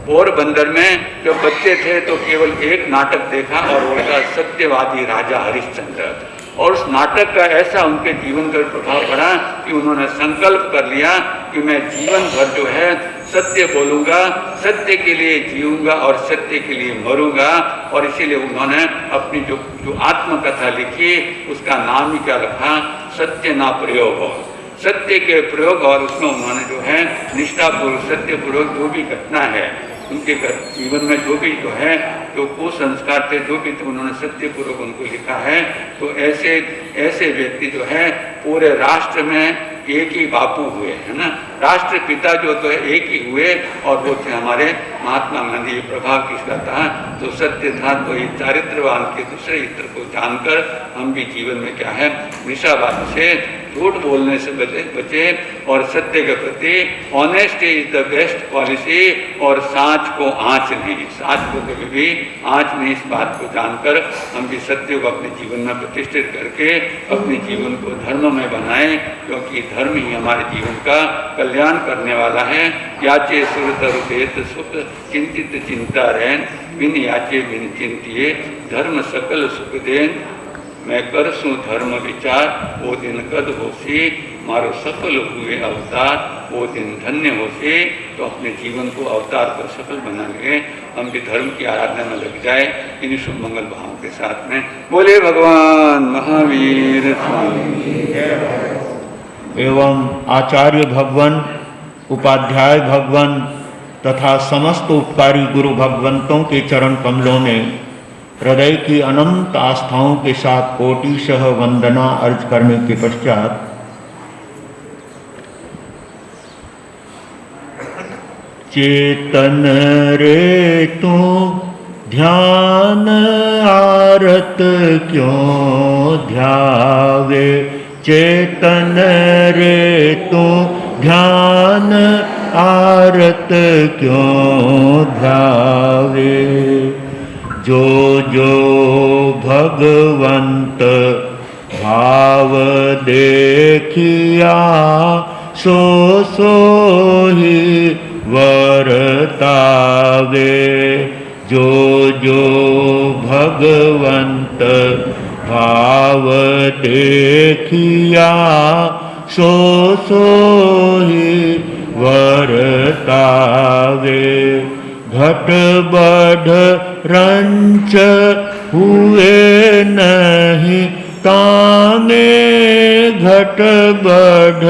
पोरबंदर में जब बच्चे थे तो केवल एक नाटक देखा, और वो था सत्यवादी राजा हरिश्चंद्र। और उस नाटक का ऐसा उनके जीवन पर प्रभाव पड़ा कि उन्होंने संकल्प कर लिया कि मैं जीवन भर जो है सत्य बोलूँगा, सत्य के लिए जीऊँगा और सत्य के लिए मरूँगा। और इसीलिए उन्होंने अपनी जो आत्मकथा लिखी उसका नाम ही क्या रखा, सत्य ना प्रयोग, सत्य के प्रयोग। और उसमें उन्होंने जो है निष्ठापूर्वक सत्यपूर्वक जो भी घटना है उनके जीवन में जो भी जो है जो कुसंस्कार थे जो भी थे उन्होंने सत्यपूर्वक उनको लिखा है। तो ऐसे व्यक्ति जो है पूरे राष्ट्र में एक ही बापू हुए, है ना, राष्ट्रपिता जो तो एक ही हुए, और वो थे हमारे महात्मा गांधी। प्रभाव किसका था, तो सत्य था। तो ये चारित्रवान के दूसरे हित को जानकर हम भी जीवन में क्या है मिश्रावाद से, झूठ बोलने से बचे और सत्य के प्रति honesty is the best policy. और सांच को आँच नहीं, सांच को कभी भी आँच नहीं, इस बात को जानकर हम भी सत्य को अपने जीवन में प्रतिष्ठित करके अपने जीवन को धर्म में बनाएं, क्योंकि धर्म ही हमारे जीवन का कल्याण करने वाला है। याचे सुर तरु देत सुख चिंतित चिंता रहन, बिन याचे बिन चिंतिए धर्म सकल सुख देन। मैं करसूँ धर्म विचार, वो दिन कद होसी मारो सफल हुए अवतार वो दिन धन्य होते। तो अपने जीवन को अवतार पर सफल बनाने हम भी धर्म की आराधना में लग जाए इन शुभ मंगल भावों के साथ में। बोले भगवान महावीर स्वामी एवं आचार्य भगवान, उपाध्याय भगवान तथा समस्त उपकारी गुरु भगवंतों के चरण कमलों में हृदय की अनंत आस्थाओं के साथ कोटिशः वंदना अर्ज करने के पश्चात चेतन रे तू ध्यान आरत क्यों ध्यावे, चेतन रे तू ध्यान आरत क्यों ध्यावे। जो जो भगवंत भाव देखिया सो सो ही वर्तावे। जो जो भगवंत भाव देखिया सो सो ही वर्तावे। घट बढ़ रंच हुए नहीं ताने, घट बढ़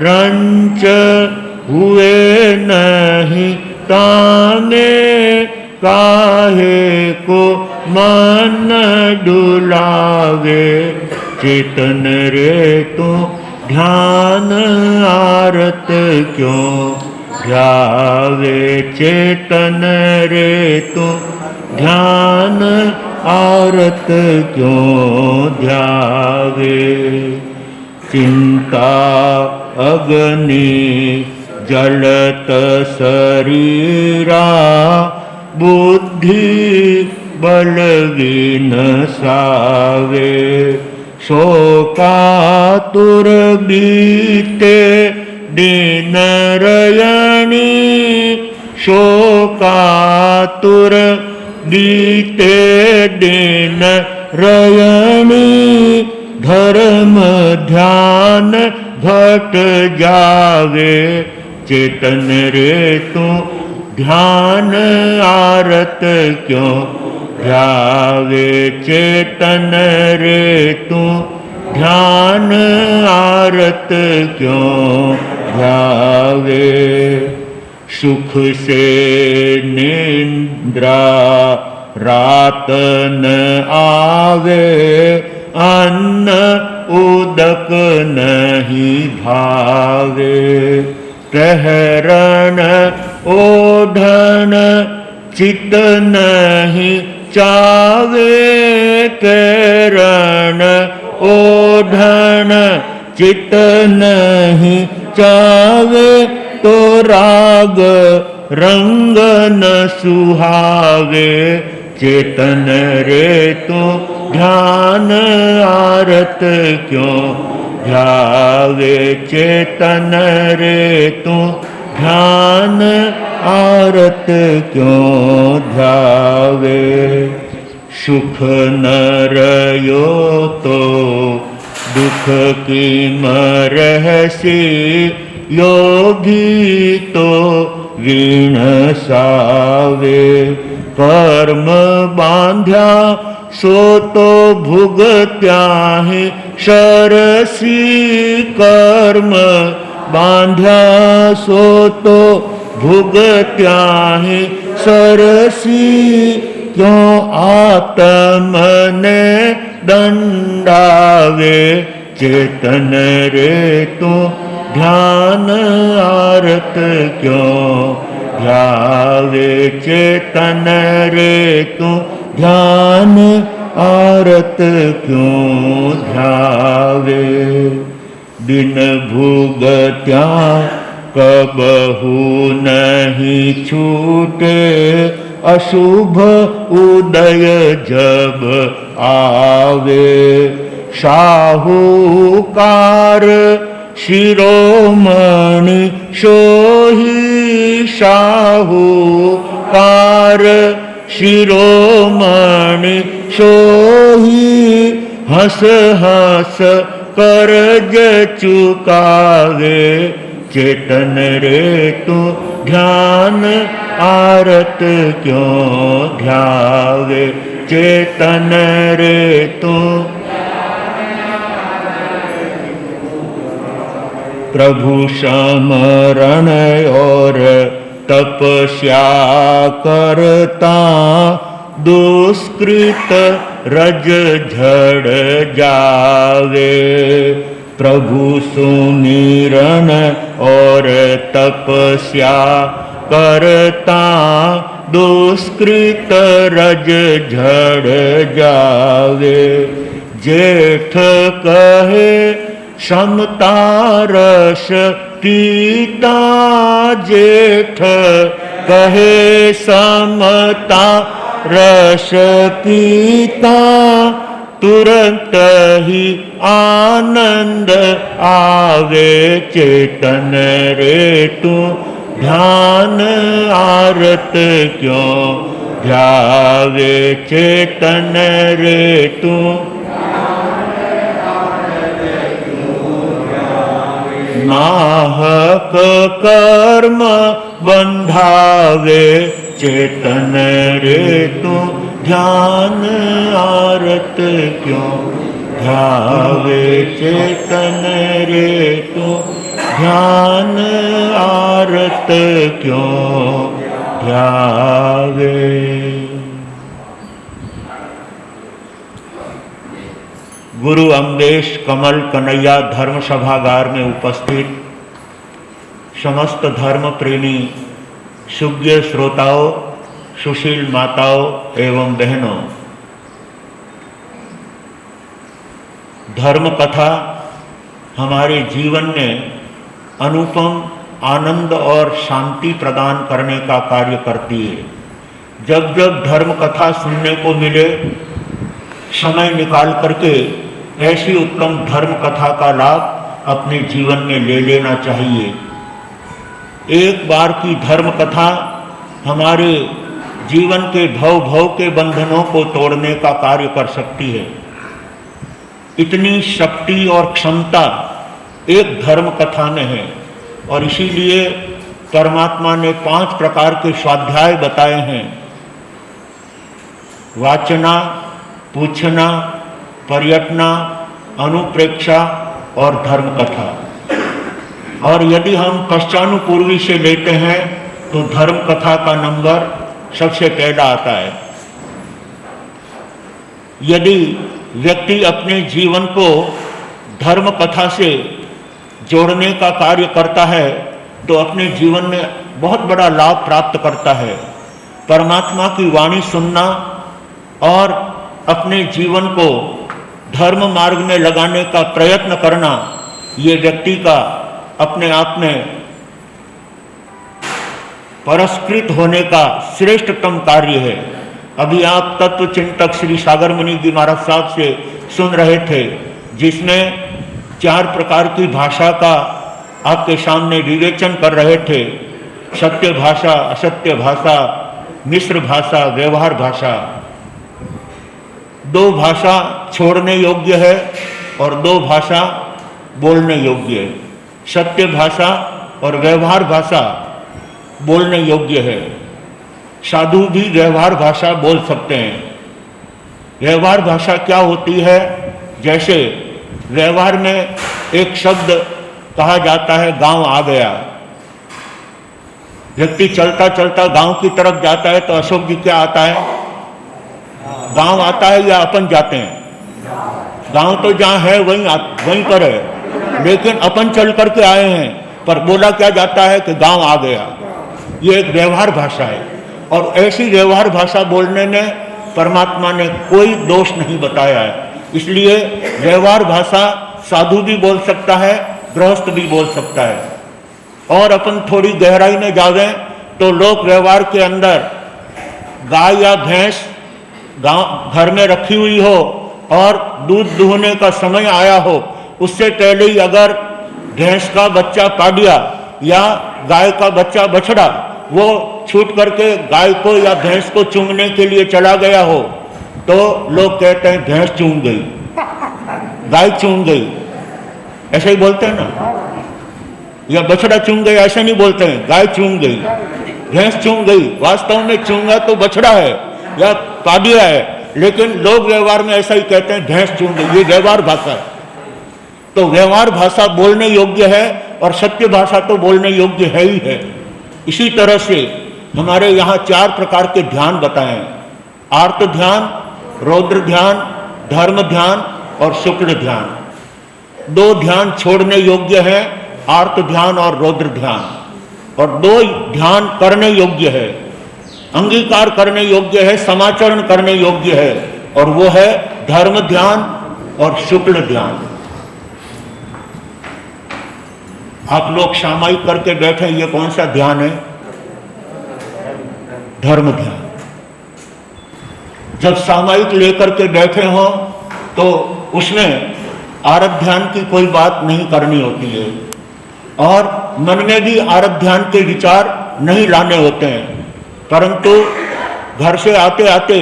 रंच हुए नहीं ताने। काहे को मन डुलावे, चेतन रे तू ध्यान आरत क्यों ध्यावे। चेतन रे तू ध्यान आरत क्यों ध्यावे। चिंता अग्नि जलत शरीरा, बुद्धि बलवीन सावे। शोकातुर बीते दिन रयणी, शोकातुर बीते दिन रयणी। धर्म ध्यान घट जावे, चेतन रे तू ध्यान आरत क्यों ध्यावे। चेतन रे तू ध्यान आरत क्यों ध्यावे। सुख से निद्रा रात न आवे, अन्न उदक नहीं भावे। ठहरन ओढ़न चित नहीं चावे, ठहरन ओढ़न चित नहीं चावे। तो राग रंग न सुहावे, चेतन रे तू ध्यान आरत क्यों ध्यावे। चेतन रे तू ध्यान आरत क्यों ध्यावे। सुख न रयो तो दुख की मरहसी, योगी तो वीण सावे। कर्म बांध्या सो तो भुगत्या है शरसी, कर्म बांध्या सो तो भुगत्या है सरसी। क्यों आत्म ने दंडावे, चेतन रे तू ध्यान आरत क्यों ध्यावे। चेतन रे तू ध्यान आरत क्यों ध्यावे। दिन भुगत्या कबहू नहीं छूटे, अशुभ उदय जब आवे। साहूकार शिरोमणि सोही, साहूकार शिरोमणि सोही। हंस हंस कर्ज चुकावे। चेतन रे तू ध्यान आरत क्यों ध्यावे। चेतन रे तू प्रभु समरण और तपस्या करता। दुष्कृत रज झड़ जावे। प्रभु सुमिरन और तपस्या करता। दुष्कृत रज झड़ जावे। जेठ कहे समता रस पीता। जेठ कहे समता रस पीता। तुरंत ही आनंद आवे। चेतन रे तू ध्यान आरत क्यों ध्यावे। चेतन रे तू नाहक कर्म बंधावे। चेतन रे तू ध्यान आरत क्यों ध्यावे। चेतन रे तू ध्यान आरत क्यों ध्यावे। गुरु अमलेश कमल कन्हैया धर्म सभागार में उपस्थित समस्त धर्म प्रेमी सुज्ञ श्रोताओं, सुशील माताओं एवं बहनों, धर्म कथा हमारे जीवन में अनुपम आनंद और शांति प्रदान करने का कार्य करती है। जब जब धर्म कथा सुनने को मिले, समय निकाल करके ऐसी उत्तम धर्म कथा का लाभ अपने जीवन में ले लेना चाहिए। एक बार की धर्म कथा हमारे जीवन के भव के बंधनों को तोड़ने का कार्य कर सकती है। इतनी शक्ति और क्षमता एक धर्म कथा में है और इसीलिए परमात्मा ने 5 प्रकार के स्वाध्याय बताए हैं। वाचना, पूछना, पर्यटना, अनुप्रेक्षा और धर्म कथा। और यदि हम पश्चानुपूर्वी से लेते हैं तो धर्म कथा का नंबर सबसे पहला आता है। यदि व्यक्ति अपने जीवन को धर्म कथा से जोड़ने का कार्य करता है तो अपने जीवन में बहुत बड़ा लाभ प्राप्त करता है। परमात्मा की वाणी सुनना और अपने जीवन को धर्म मार्ग में लगाने का प्रयत्न करना, ये व्यक्ति का अपने आप में परस्कृत होने का श्रेष्ठतम कार्य है। अभी आप तत्व चिंतक श्री सागर मुनि जी महाराज साहब से सुन रहे थे, जिसमें 4 प्रकार की भाषा का आपके सामने विवेचन कर रहे थे। सत्य भाषा, असत्य भाषा, मिश्र भाषा, व्यवहार भाषा। 2 भाषा छोड़ने योग्य है और 2 भाषा बोलने योग्य है। सत्य भाषा और व्यवहार भाषा बोलने योग्य है। साधु भी व्यवहार भाषा बोल सकते हैं। व्यवहार भाषा क्या होती है? जैसे व्यवहार में एक शब्द कहा जाता है, गांव आ गया। व्यक्ति चलता चलता गांव की तरफ जाता है तो अशोक जी क्या आता है? गांव आता है या अपन जाते हैं? गांव तो जहाँ है वहीं पर है, लेकिन अपन चल करके आए हैं, पर बोला क्या जाता है कि गांव आ गया। ये एक व्यवहार भाषा है और ऐसी व्यवहार भाषा बोलने में परमात्मा ने कोई दोष नहीं बताया है। इसलिए व्यवहार भाषा साधु भी बोल सकता है, गृहस्थ भी बोल सकता है। और अपन थोड़ी गहराई में जावें तो लोक व्यवहार के अंदर गाय या भैंस गाँव घर में रखी हुई हो और दूध दूहने का समय आया हो, उससे पहले ही अगर भैंस का बच्चा पाडिया या गाय का बच्चा बछड़ा वो छूट करके गाय को या भैंस को चूंगने के लिए चला गया हो तो लोग कहते हैं भैंस चूंग गई, गाय चूंग गई। ऐसे ही बोलते हैं ना, या बछड़ा चूम गया ऐसे नहीं बोलते हैं, गाय चूम गई, भैंस चूम गई। वास्तव में चूंगा तो बछड़ा है या कादिया है, लेकिन लोग व्यवहार में ऐसा ही कहते हैं, भैंस चूम गई। ये व्यवहार भाषा है। तो व्यवहार भाषा बोलने योग्य है और सत्य भाषा तो बोलने योग्य है ही है। इसी तरह से हमारे यहाँ 4 प्रकार के ध्यान बताए हैं: आर्त ध्यान, रौद्र ध्यान, धर्म ध्यान और शुक्ल ध्यान। 2 ध्यान छोड़ने योग्य है, आर्त ध्यान और रौद्र ध्यान, और 2 ध्यान करने योग्य है, अंगीकार करने योग्य है, समाचरण करने योग्य है, और वो है धर्म ध्यान और शुक्ल ध्यान। आप लोग सामायिक करके बैठे, ये कौन सा ध्यान है? धर्म ध्यान। जब सामायिक लेकर के बैठे हो तो उसमें आरत ध्यान की कोई बात नहीं करनी होती है, और मन में भी आरत ध्यान के विचार नहीं लाने होते हैं। परंतु घर से आते आते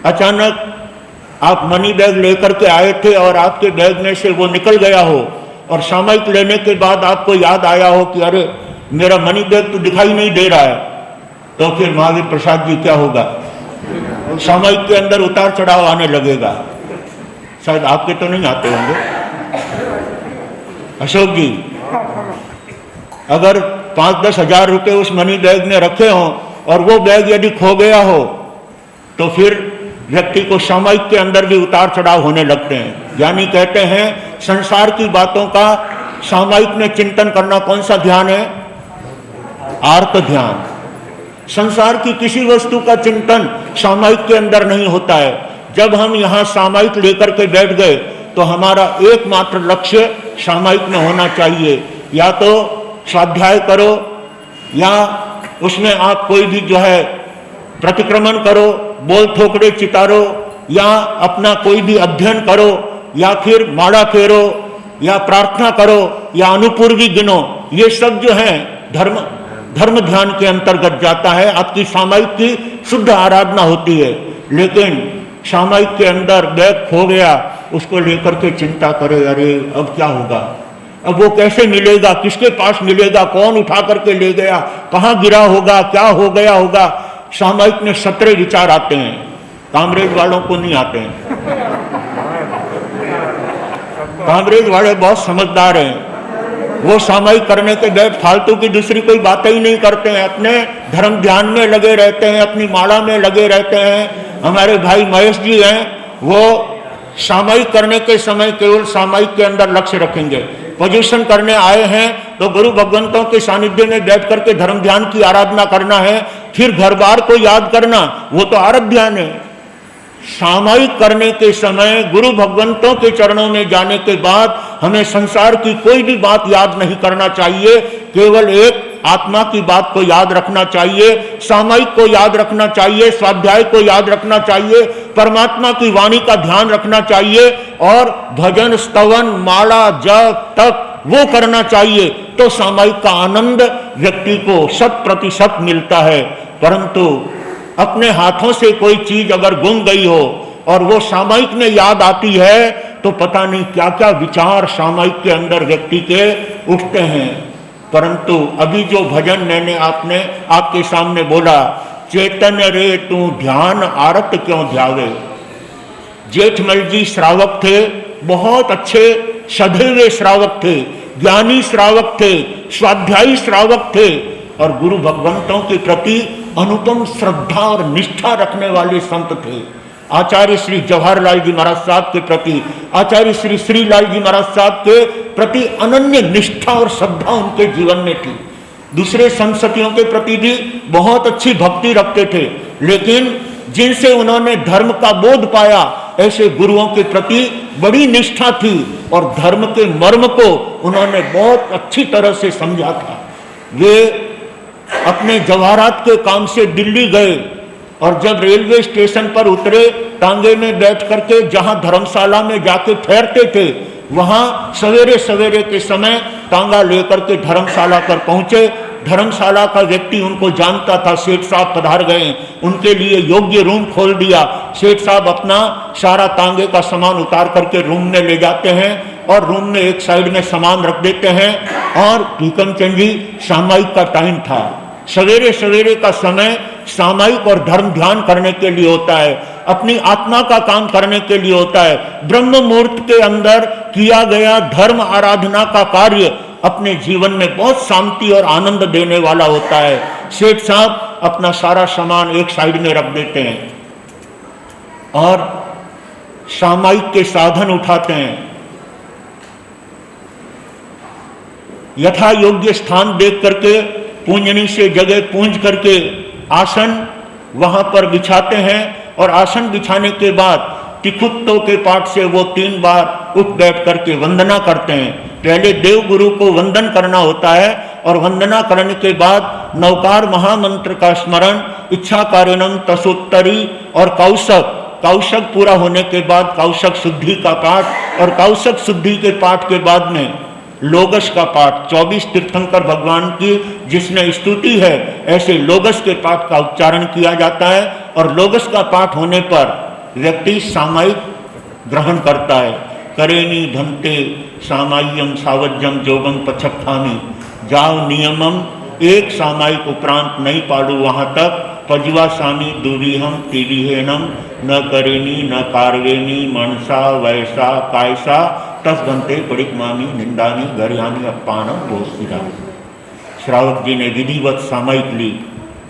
अचानक आप मनी बैग लेकर के आए थे और आपके बैग में से वो निकल गया हो, और सामायिक लेने के बाद आपको याद आया हो कि अरे मेरा मनी बैग तो दिखाई नहीं दे रहा है, तो फिर महावीर प्रसाद जी क्या होगा? सामायिक के अंदर उतार चढ़ाव आने लगेगा। शायद आपके तो नहीं आते होंगे। अशोक जी, अगर 5-10 हजार रुपए उस मनी बैग में रखे हों और वो बैग यदि खो गया हो, तो फिर व्यक्ति को सामायिक के अंदर भी उतार चढ़ाव होने लगते हैं। यानी कहते हैं संसार की बातों का सामायिक में चिंतन करना कौन सा ध्यान है? आर्त ध्यान। संसार की किसी वस्तु का चिंतन सामायिक के अंदर नहीं होता है। जब हम यहाँ सामायिक लेकर के बैठ गए तो हमारा एकमात्र लक्ष्य सामायिक में होना चाहिए। या तो स्वाध्याय करो, या उसमें आप कोई भी जो है प्रतिक्रमण करो, बोल थोकड़े चितारो, या अपना कोई भी अध्ययन करो, या फिर माड़ा फेरो, या प्रार्थना करो, या अनुपूर्वी गिनो। ये सब जो है धर्म ध्यान के अंतर्गत जाता है। आपकी सामायिक की शुद्ध आराधना होती है। लेकिन सामायिक के अंदर बैग खो गया, उसको लेकर के चिंता करे, अरे अब क्या होगा, अब वो कैसे मिलेगा, किसके पास मिलेगा, कौन उठा करके ले गया, कहाँ गिरा होगा, क्या हो गया होगा। सामायिक में 17 विचार आते हैं, कामरेज वालों को नहीं आते हैं। कामरेज वाले बहुत समझदार हैं, वो सामायिक करने के बाद फालतू की दूसरी कोई बातें ही नहीं करते हैं, अपने धर्म ध्यान में लगे रहते हैं, अपनी माला में लगे रहते हैं। हमारे भाई महेश जी हैं, वो सामायिक करने के समय केवल सामायिक के अंदर लक्ष्य रखेंगे। पोजीशन करने आए हैं तो गुरु भगवंतों के सानिध्य में बैठ करके धर्म ध्यान की आराधना करना है, फिर घर बार को याद करना, वो तो आरत ध्यान है। सामायिक करने के समय गुरु भगवंतों के चरणों में जाने के बाद हमें संसार की कोई भी बात याद नहीं करना चाहिए, केवल एक आत्मा की बात को याद रखना चाहिए, सामायिक को याद रखना चाहिए, स्वाध्याय को याद रखना चाहिए, परमात्मा की वाणी का ध्यान रखना चाहिए, और भजन स्तवन माला जप तप वो करना चाहिए। तो सामायिक का आनंद व्यक्ति को 100% मिलता है। परंतु अपने हाथों से कोई चीज अगर गुम गई हो और वो सामायिक में याद आती है, तो पता नहीं क्या क्या विचार सामायिक के अंदर व्यक्ति के उठते हैं। परंतु अभी जो भजन मैंने आपके सामने बोला, चेतन रे तू ध्यान आरत क्यों ध्यावे। जेठमल जी श्रावक थे, बहुत अच्छे सधे हुए श्रावक थे, ज्ञानी श्रावक थे, स्वाध्यायी श्रावक थे, और गुरु भगवंतों के प्रति अनुपम श्रद्धा और निष्ठा रखने वाले संत थे। आचार्य श्री जवाहरलाल जी महाराज साहब के प्रति, आचार्य श्री श्रीलाल जी महाराज साहब के प्रति अनन्य निष्ठा और श्रद्धा उनके जीवन में थी। दूसरे संततियों के प्रति भी बहुत अच्छी भक्ति रखते थे, लेकिन जिनसे उन्होंने धर्म का बोध पाया, ऐसे गुरुओं के प्रति बड़ी निष्ठा थी, और धर्म के मर्म को उन्होंने बहुत अच्छी तरह से समझा था। वे अपने जवाहरात के काम से दिल्ली गए, और जब रेलवे स्टेशन पर उतरे, टांगे में बैठ करके जहां धर्मशाला में जाके ठहरते थे, वहां सवेरे सवेरे के समय टांगा लेकर के धर्मशाला पर पहुंचे, धर्मशाला का व्यक्ति उनको जानता था, सेठ साहब पधार गए, उनके लिए योग्य रूम खोल दिया। सेठ साहब अपना सारा तांगे का सामान उतार करके रूम में ले जाते हैं और रूम में एक साइड में सामान रख देते हैं। और टीकमचंद जी, सामायिक का टाइम था, सवेरे सवेरे का समय सामायिक और धर्म ध्यान करने के लिए होता है, अपनी आत्मा का काम करने के लिए होता है। ब्रह्म मुहूर्त के अंदर किया गया धर्म आराधना का कार्य अपने जीवन में बहुत शांति और आनंद देने वाला होता है। सेठ साहब अपना सारा सामान एक साइड में रख देते हैं और सामायिक के साधन उठाते हैं। यथा योग्य स्थान देख करके पूंजनी से जगह पूंज करके आसन वहां पर बिछाते हैं और आसन बिछाने के बाद तिखुत्तों के पाठ से वो 3 बार उठ बैठ करके वंदना करते हैं। पहले देव गुरु को वंदन करना होता है और वंदना करने के बाद नवकार महामंत्र का स्मरण, इच्छा कारणम तसोत्तरी और कौशक पूरा होने के बाद कौशक शुद्धि का पाठ और कौशक शुद्धि के पाठ के बाद में लोगस का पाठ। 24 तीर्थंकर भगवान की जिसने स्तुति है, ऐसे लोगस के पाठ का उच्चारण किया जाता है और लोगस का पाठ होने पर व्यक्ति सामायिक ग्रहण करता है। करेनी धनते सामाय्यम सावज्यम जोगम पछप्थामी, जाव नियमम एक सामायिक उपरांत नहीं पालू वहाँ तक, पजवा सामी दूरीहम तीरीहेनम न करेनी न कारवेनी मनसा वैसा कायसा तस बनते पड़िक मामी निंदानी गर्यानी अपानम बोसिरा। श्रावक जी ने विधिवत सामायिक ली,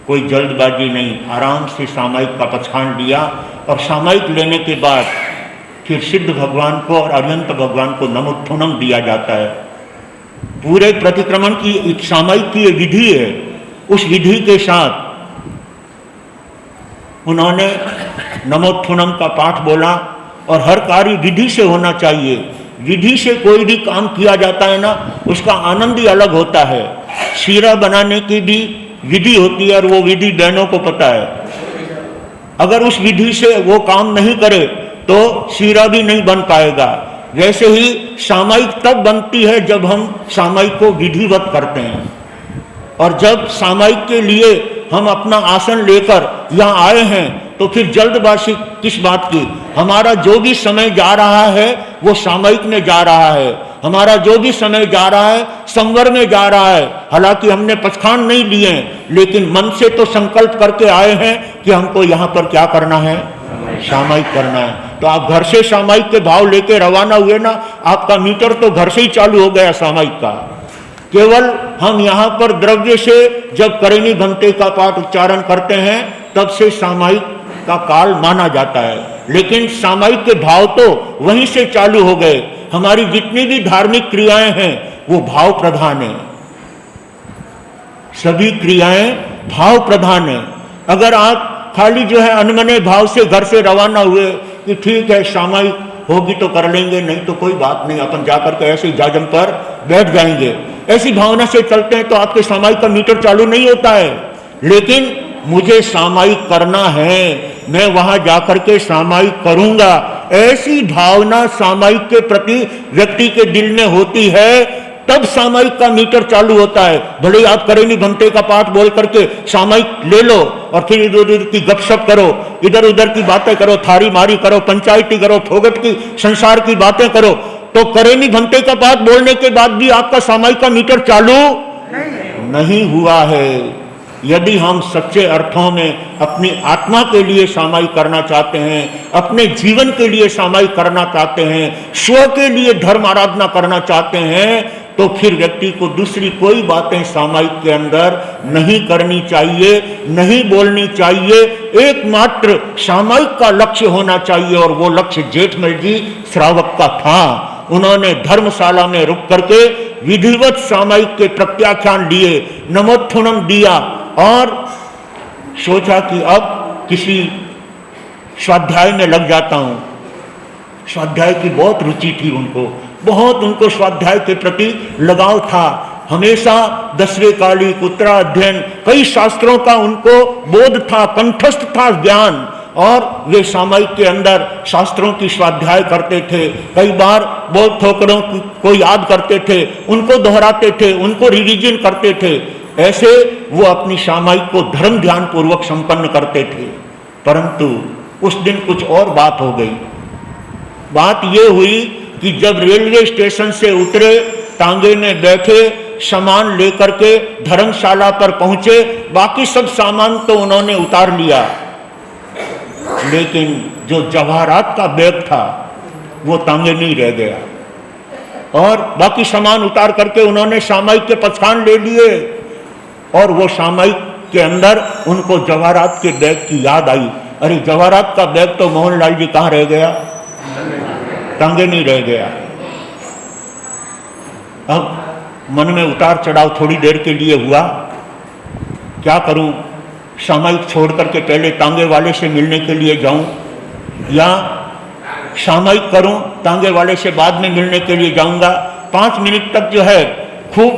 कोई जल्दबाजी नहीं, आराम से सामायिक का पछाण लिया और सामायिक लेने के बाद फिर सिद्ध भगवान को और अनंत भगवान को नमोत्थुनम दिया जाता है। पूरे प्रतिक्रमण की एक सामायिक की विधि है, उस विधि के साथ उन्होंने नमोत्थुनम का पाठ बोला और हर कार्य विधि से होना चाहिए। विधि से कोई भी काम किया जाता है ना, उसका आनंद ही अलग होता है। शीरा बनाने की भी विधि होती है और वो विधि बहनों को पता है। अगर उस विधि से वो काम नहीं करे तो शीरा भी नहीं बन पाएगा। वैसे ही सामायिक तब बनती है जब हम सामायिक को विधिवत करते हैं। और जब सामायिक के लिए हम अपना आसन लेकर यहाँ आए हैं तो फिर जल्दबाजी किस बात की? हमारा जो भी समय जा रहा है वो सामायिक में जा रहा है, हमारा जो भी समय जा रहा है संवर में जा रहा है। हालांकि हमने पछखान नहीं लिए हैं, लेकिन मन से तो संकल्प करके आए हैं कि हमको यहाँ पर क्या करना है, सामायिक करना है। तो आप घर से सामायिक के भाव लेके रवाना हुए ना, आपका मीटर तो घर से ही चालू हो गया सामायिक का। केवल हम यहाँ पर द्रव्य से जब करेनी घंटे का पाठ उच्चारण करते हैं तब से सामायिक का काल माना जाता है, लेकिन सामायिक के भाव तो वहीं से चालू हो गए। हमारी जितनी भी धार्मिक क्रियाएं हैं वो भाव प्रधान है, सभी क्रियाएं भाव प्रधान है। अगर आप खाली जो है अनमने भाव से घर से रवाना हुए कि ठीक है सामायिक होगी तो कर लेंगे, नहीं तो कोई बात नहीं, अपन जाकर के ऐसे ही जाजम पर बैठ जाएंगे, ऐसी भावना से चलते हैं तो आपके सामायिक का मीटर चालू नहीं होता है। लेकिन मुझे सामायिक करना है, मैं वहां जाकर के सामायिक करूंगा, ऐसी भावना सामायिक के प्रति व्यक्ति के दिल में होती है, तब सामायिक का मीटर चालू होता है। भले ही आप करेनी घंटे का पाठ बोल करके सामायिक ले लो और फिर इधर उधर की गपशप करो, इधर उधर की बातें करो, थारी मारी करो, पंचायती करो, फोगट की संसार की बातें करो, तो करेनी घंटे का पाठ बोलने के बाद भी आपका सामायिक का मीटर चालू नहीं हुआ है। यदि हम सच्चे अर्थों में अपनी आत्मा के लिए सामायिक करना चाहते हैं, अपने जीवन के लिए सामायिक करना चाहते हैं, स्व के लिए धर्म आराधना करना चाहते हैं, तो फिर व्यक्ति को दूसरी कोई बातें सामायिक के अंदर नहीं करनी चाहिए, नहीं बोलनी चाहिए। एकमात्र सामायिक का लक्ष्य होना चाहिए और वो लक्ष्य जेठमल जी श्रावक का था। उन्होंने धर्मशाला में रुक करके विधिवत सामायिक के प्रत्याख्यान लिए, नमोत्थुनम दिया और सोचा कि अब किसी स्वाध्याय में लग जाता हूं। स्वाध्याय की बहुत रुचि थी उनको, बहुत उनको स्वाध्याय के प्रति लगाव था। हमेशा दसवें कालिक उत्तराध्ययन कई शास्त्रों का उनको बोध था, कंठस्थ था ज्ञान, और वे सामायिक के अंदर शास्त्रों की स्वाध्याय करते थे। कई बार बहुत ठोकरों को याद करते थे, उनको दोहराते थे, उनको रिवीजन करते थे। ऐसे वो अपनी सामायिक को धर्म ध्यान पूर्वक संपन्न करते थे। परंतु उस दिन कुछ और बात हो गई। बात ये हुई कि जब रेलवे स्टेशन से उतरे, तांगे में बैठे, सामान लेकर के धर्मशाला पर पहुंचे, बाकी सब सामान तो उन्होंने उतार लिया, लेकिन जो जवाहरात का बैग था वो तांगे में ही रह गया। और बाकी सामान उतार करके उन्होंने सामायिक के पछान ले लिए, और वो सामायिक के अंदर उनको जवाहरात के बैग की याद आई। अरे जवाहरात का बैग तो मोहनलाल जी कहाँ रह गया? तांगे में रह गया। अब मन में उतार चढ़ाव थोड़ी देर के लिए हुआ, क्या करूं, सामायिक छोड़ करके पहले तांगे वाले से मिलने के लिए जाऊं, या सामायिक करूं, तांगे वाले से बाद में मिलने के लिए जाऊंगा। 5 मिनट तक जो है खूब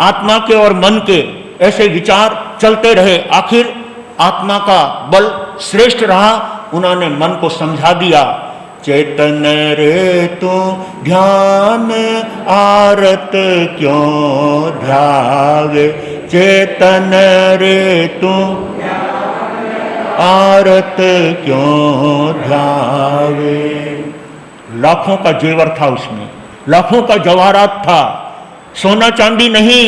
आत्मा के और मन के ऐसे विचार चलते रहे। आखिर आत्मा का बल श्रेष्ठ रहा, उन्होंने मन को समझा दिया, चेतन रे तू ध्यान आरत क्यों ध्यावे, चेतन रे तू आरत क्यों ध्यावे। लाखों का जेवर था उसमें, लाखों का जवाहरात था, सोना चांदी नहीं,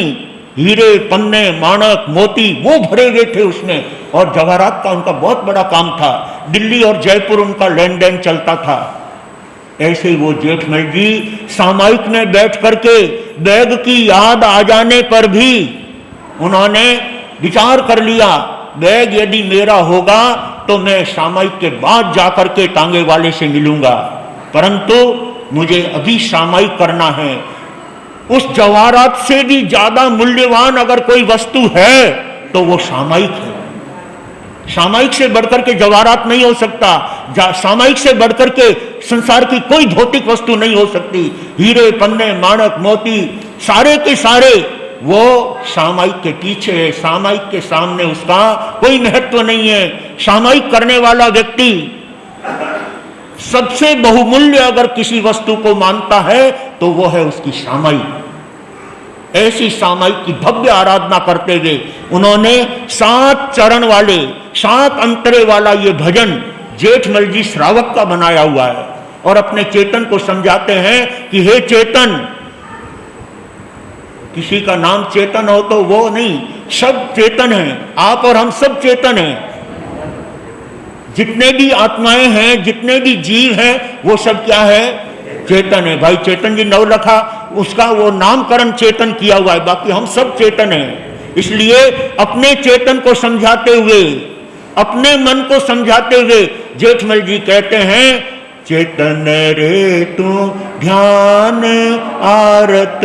हीरे पन्ने माणक मोती वो भरे हुए थे उसमें। और जवाहरात का उनका बहुत बड़ा काम था, दिल्ली और जयपुर उनका लेन देन चलता था। ऐसे ही वो जेठमल जी सामायिक में बैठ करके बैग की याद आ जाने पर भी उन्होंने विचार कर लिया, बैग यदि मेरा होगा तो मैं सामायिक के बाद जाकर के तांगे वाले से मिलूंगा, परंतु मुझे अभी सामायिक करना है। उस जवाहरात से भी ज्यादा मूल्यवान अगर कोई वस्तु है तो वो सामायिक है। सामायिक से बढ़कर के जवाहरात नहीं हो सकता, सामायिक से बढ़कर के संसार की कोई भौतिक वस्तु नहीं हो सकती। हीरे पन्ने माणक मोती सारे के सारे वो सामायिक के पीछे है, सामायिक के सामने उसका कोई महत्व नहीं है। सामायिक करने वाला व्यक्ति सबसे बहुमूल्य अगर किसी वस्तु को मानता है तो वो है उसकी सामायिक। ऐसी सामायिक की भव्य आराधना करते हुए उन्होंने 7 चरण वाले 7 अंतरे वाला ये भजन जेठमल जी श्रावक का बनाया हुआ है, और अपने चेतन को समझाते हैं कि हे चेतन, किसी का नाम चेतन हो तो वो नहीं, सब चेतन हैं, आप और हम सब चेतन हैं। जितने भी आत्माएं हैं, जितने भी जीव हैं, वो सब क्या है? चेतन है। भाई चेतन जी नवलखा, उसका वो नामकरण चेतन किया हुआ है, बाकी हम सब चेतन हैं। इसलिए अपने चेतन को समझाते हुए, अपने मन को समझाते हुए जेठमल जी कहते हैं, चेतन रे तू ध्यान आरत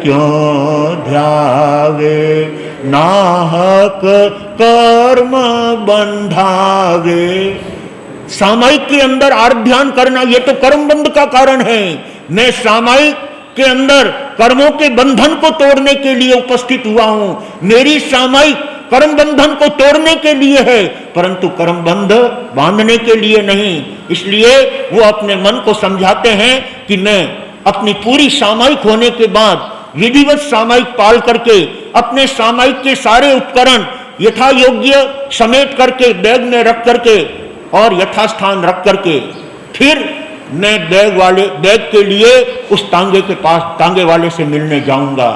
क्यों ध्यावे, नाहक कर्म बंधावे। सामायिक के अंदर आर्त ध्यान करना ये तो कर्म बंध का कारण है। मैं सामायिक के अंदर कर्मों के बंधन को तोड़ने के लिए उपस्थित हुआ हूं। मेरी सामायिक कर्म बंधन को तोड़ने के लिए है, परंतु कर्म बंध बांधने के लिए नहीं। इसलिए वो अपने मन को समझाते हैं कि मैं अपनी पूरी सामायिक होने के बाद विधिवत सामायिक पाल करके अपने सामायिक के सारे उपकरण यथा योग्य समेट करके बैग में रख करके और यथास्थान रख करके फिर मैं बैग के लिए उस तांगे के पास तांगे वाले से मिलने जाऊंगा।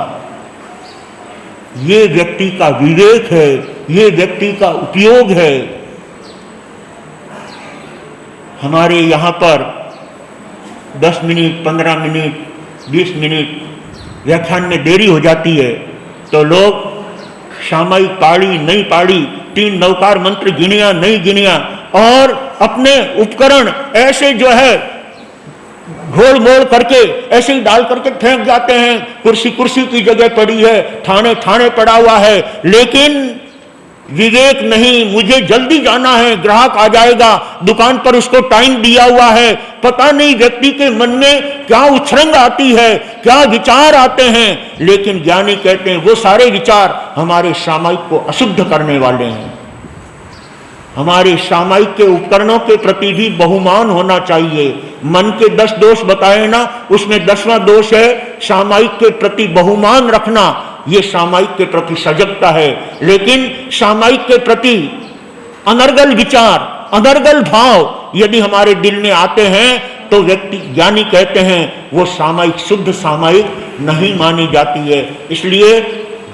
ये व्यक्ति का विवेक है, ये व्यक्ति का उपयोग है। हमारे यहां पर 10 मिनट 15 मिनट 20 मिनट व्याख्यान में देरी हो जाती है तो लोग सामायिक पाड़ी नहीं पाड़ी, 3 नवकार मंत्र गिनिया नहीं गिनिया, और अपने उपकरण ऐसे जो है घोल मोल करके ऐसे ही डाल करके फेंक जाते हैं। कुर्सी की जगह पड़ी है, थाने पड़ा हुआ है, लेकिन विवेक नहीं। मुझे जल्दी जाना है, ग्राहक आ जाएगा, दुकान पर उसको टाइम दिया हुआ है। पता नहीं व्यक्ति के मन में क्या उछरंग आती है, क्या विचार आते हैं, लेकिन ज्ञानी कहते हैं वो सारे विचार हमारे सामायिक को अशुद्ध करने वाले हैं। हमारे सामायिक के उपकरणों के प्रति भी बहुमान होना चाहिए। मन के 10 दोष बताए ना, उसमें 10वां दोष है सामायिक के प्रति बहुमान रखना। ये सामायिक के प्रति सजगता है। लेकिन सामायिक के प्रति अनर्गल विचार, अनर्गल भाव यदि हमारे दिल में आते हैं तो व्यक्ति, ज्ञानी कहते हैं, वो सामायिक, शुद्ध सामायिक नहीं मानी जाती है। इसलिए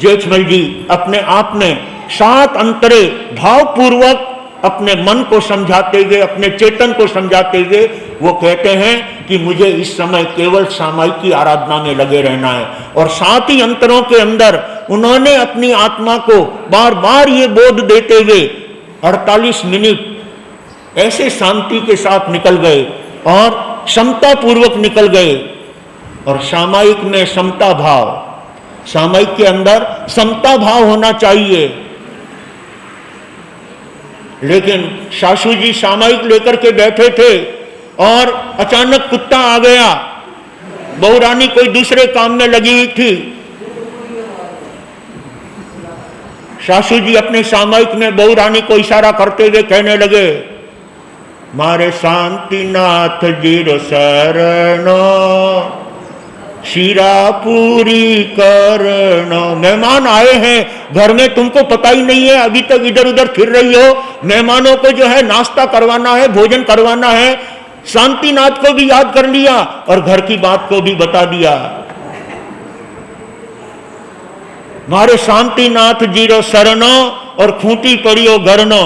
जेठमल जी अपने आप में 7 अंतरे भावपूर्वक अपने मन को समझाते हुए, अपने चेतन को समझाते हुए वो कहते हैं कि मुझे इस समय केवल सामायिक की आराधना में लगे रहना है। और 7 ही अंतरों के अंदर उन्होंने अपनी आत्मा को बार बार ये बोध देते हुए 48 मिनट ऐसे शांति के साथ निकल गए और समता पूर्वक निकल गए। और सामायिक में समता भाव, सामायिक के अंदर समता भाव होना चाहिए। लेकिन सासू जी सामायिक लेकर के बैठे थे और अचानक कुत्ता आ गया, बहू रानी कोई दूसरे काम में लगी हुई थी। सासू जी अपने सामायिक में बहू रानी को इशारा करते हुए कहने लगे, मारे शांतिनाथ जीरो शरणो शीरा पूरी करनो। मेहमान आए हैं घर में, तुमको पता ही नहीं है, अभी तक इधर उधर फिर रही हो। मेहमानों को जो है नाश्ता करवाना है, भोजन करवाना है। शांतिनाथ को भी याद कर लिया और घर की बात को भी बता दिया। मारे शांतिनाथ जीरो शरणो और खूंटी पड़ियो गरनो।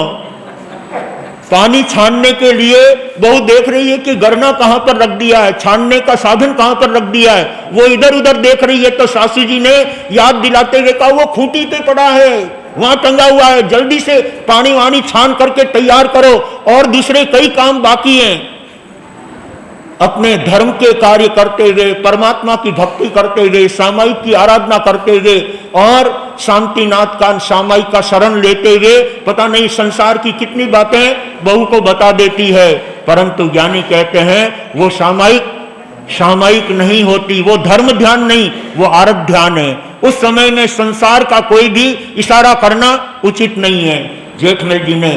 पानी छानने के लिए बहू देख रही है कि गरना कहां पर रख दिया है, छानने का साधन कहां पर रख दिया है। वो इधर उधर देख रही है तो सासू जी ने याद दिलाते हुए कहा, वो खूंटी पे पड़ा है, वहां टंगा हुआ है, जल्दी से पानी वानी छान करके तैयार करो, और दूसरे कई काम बाकी हैं। अपने धर्म के कार्य करते हुए, परमात्मा की भक्ति करते हुए, सामायिक की आराधना करते हुए और शांतिनाथ का सामायिक का शरण लेते हुए पता नहीं संसार की कितनी बातें बहू को बता देती है। परंतु ज्ञानी कहते हैं वो सामायिक नहीं होती, वो धर्म ध्यान नहीं, वो आरत ध्यान है। उस समय में संसार का कोई भी इशारा करना उचित नहीं है। जेठमल जी ने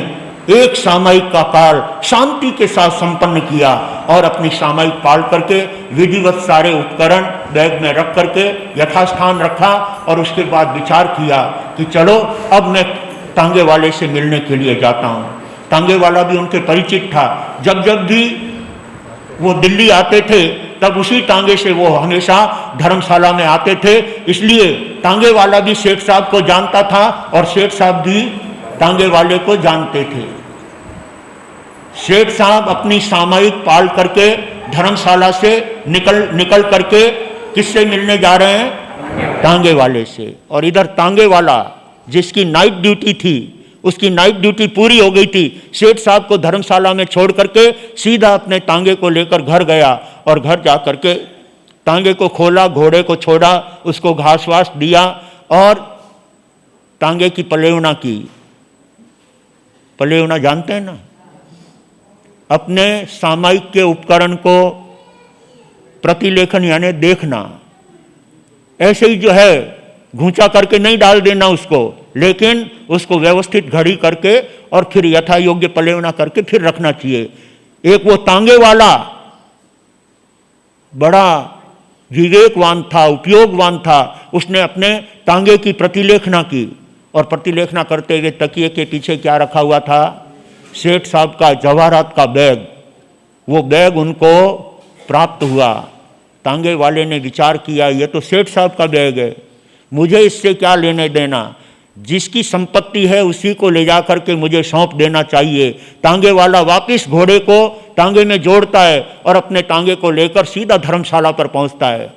एक सामायिक का काल शांति के साथ संपन्न किया और अपनी सामायिक पाल करके विधिवत सारे उपकरण बैग में रख करके यथास्थान रखा और उसके बाद विचार किया कि चलो अब मैं टांगे वाले से मिलने के लिए जाता हूँ। टांगे वाला भी उनके परिचित था, जब जब भी वो दिल्ली आते थे तब उसी टांगे से वो हमेशा धर्मशाला में आते थे। इसलिए टांगे वाला भी सेठ साहब को जानता था और सेठ साहब भी टांगे वाले को जानते थे। सेठ साहब अपनी सामायिक पाल करके धर्मशाला से निकल करके किससे मिलने जा रहे हैं? टांगे वाले से। और इधर टांगे वाला जिसकी नाइट ड्यूटी थी, उसकी नाइट ड्यूटी पूरी हो गई थी। सेठ साहब को धर्मशाला में छोड़ करके सीधा अपने टांगे को लेकर घर गया और घर जा करके टांगे को खोला, घोड़े को छोड़ा, उसको घास वास दिया और टांगे की पलेवना की। पलेवना जानते हैं ना? अपने सामायिक के उपकरण को प्रतिलेखन यानी देखना, ऐसे ही जो है घूंचा करके नहीं डाल देना उसको, लेकिन उसको व्यवस्थित घड़ी करके और फिर यथा योग्य पलेवना करके फिर रखना चाहिए। एक वो टांगे वाला बड़ा विवेकवान था, उपयोगवान था। उसने अपने टांगे की प्रतिलेखना की और प्रतिलेखना करते हुए तकिए के पीछे क्या रखा हुआ था? सेठ साहब का जवाहरात का बैग। वो बैग उनको प्राप्त हुआ। टांगे वाले ने विचार किया, ये तो सेठ साहब का बैग है, मुझे इससे क्या लेने देना, जिसकी संपत्ति है उसी को ले जा करके मुझे सौंप देना चाहिए। टांगे वाला वापिस घोड़े को टांगे में जोड़ता है और अपने टांगे को लेकर सीधा धर्मशाला पर पहुंचता है।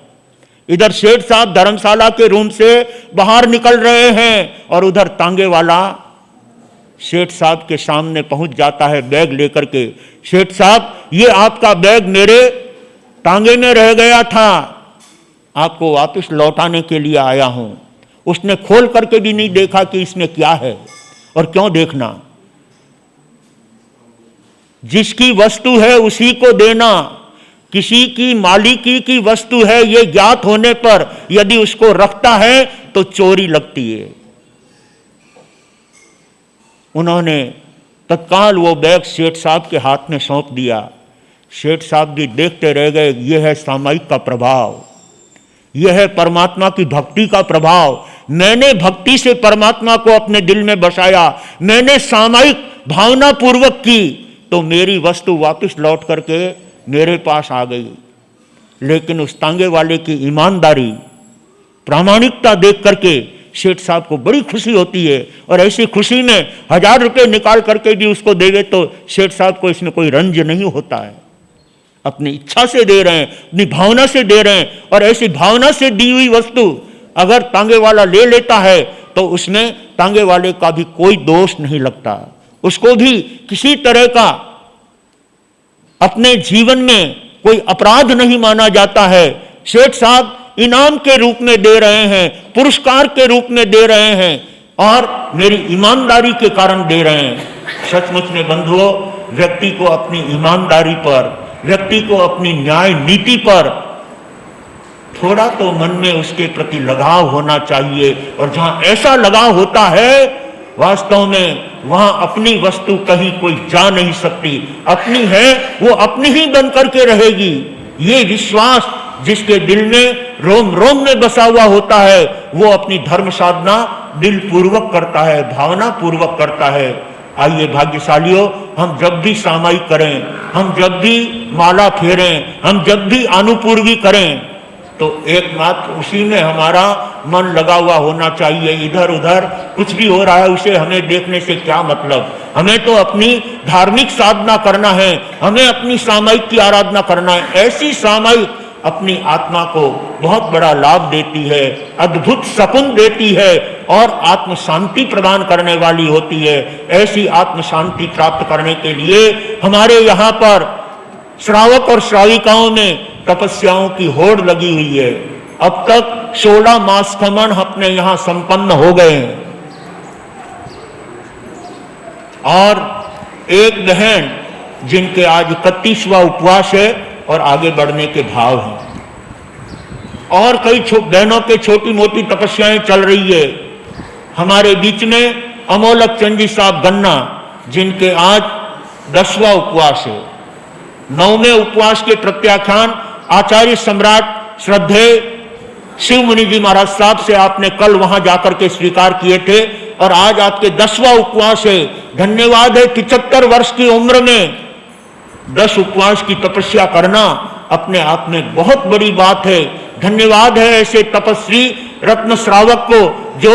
इधर सेठ साहब धर्मशाला के रूम से बाहर निकल रहे हैं और उधर टांगे वाला सेठ साहब के सामने पहुंच जाता है बैग लेकर के। सेठ साहब, ये आपका बैग मेरे टांगे में रह गया था, आपको वापस लौटाने के लिए आया हूं। उसने खोल करके भी नहीं देखा कि इसमें क्या है और क्यों देखना। जिसकी वस्तु है उसी को देना। किसी की मालिकी की वस्तु है ये ज्ञात होने पर यदि उसको रखता है तो चोरी लगती है। उन्होंने तत्काल वो बैग सेठ साहब के हाथ में सौंप दिया। सेठ साहब भी देखते रह गए। यह है सामायिक का प्रभाव, यह है परमात्मा की भक्ति का प्रभाव मैंने भक्ति से परमात्मा को अपने दिल में बसाया, मैंने सामायिक भावना पूर्वक की, तो मेरी वस्तु वापस लौट करके मेरे पास आ गई। लेकिन उस तांगे वाले की ईमानदारी, प्रामाणिकता देख करके सेठ साहब को बड़ी खुशी होती है, और ऐसी खुशी में 1000 रुपये निकाल करके भी उसको देवे तो सेठ साहब को इसमें कोई रंज नहीं होता है। अपनी इच्छा से दे रहे हैं, अपनी भावना से दे रहे हैं, और ऐसी भावना से दी हुई वस्तु अगर तांगे वाला ले लेता है तो उसमें तांगे वाले का भी कोई दोष नहीं लगता, उसको भी किसी तरह का अपने जीवन में कोई अपराध नहीं माना जाता है। सेठ साहब इनाम के रूप में दे रहे हैं, पुरस्कार के रूप में दे रहे हैं, और मेरी ईमानदारी के कारण दे रहे हैं। सचमुच में बंधुओं, व्यक्ति को अपनी ईमानदारी पर, व्यक्ति को अपनी न्याय नीति पर थोड़ा तो मन में उसके प्रति लगाव होना चाहिए। और जहां ऐसा लगाव होता है, वास्तव में वहां अपनी वस्तु कहीं कोई जा नहीं सकती, अपनी है वो अपनी ही बन करके रहेगी। ये विश्वास जिसके दिल में रोम रोम में बसा हुआ होता है, वो अपनी धर्म साधना दिल पूर्वक करता है, भावना पूर्वक करता है। आइए भाग्यशालियों, हम जब भी सामायिक करें, हम जब भी माला फेरें, हम जब भी अनुपूर्वी करें, तो एकमात्र उसी में हमारा मन लगा हुआ होना चाहिए। इधर उधर कुछ भी हो रहा है उसे हमें देखने से क्या मतलब। हमें तो अपनी धार्मिक साधना करना है, हमें अपनी सामायिक की आराधना करना है। ऐसी सामायिक अपनी आत्मा को बहुत बड़ा लाभ देती है, अद्भुत सकून देती है, और आत्म शांति प्रदान करने वाली होती है। ऐसी आत्म शांति प्राप्त करने के लिए हमारे यहाँ पर श्रावक और श्राविकाओं में तपस्याओं की होड़ लगी हुई है। अब तक 16 मास खमन अपने यहाँ संपन्न हो गए हैं, और एक बहन जिनके आज 31वां उपवास है और आगे बढ़ने के भाव हैं, और कई बहनों के छोटी मोटी तपस्याएं चल रही है। हमारे बीच में अमोलक चंद जी साहब गन्ना, जिनके आज 10वां उपवास है। 9वें उपवास के प्रत्याख्यान आचार्य सम्राट श्रद्धेय शिव मुनि जी महाराज साहब से आपने कल वहां जाकर के स्वीकार किए थे, और आज आपके 10वां उपवास है। धन्यवाद है, 75 वर्ष की उम्र में 10 उपवास की तपस्या करना अपने आप में बहुत बड़ी बात है। धन्यवाद है ऐसे तपस्वी रत्न श्रावक को, जो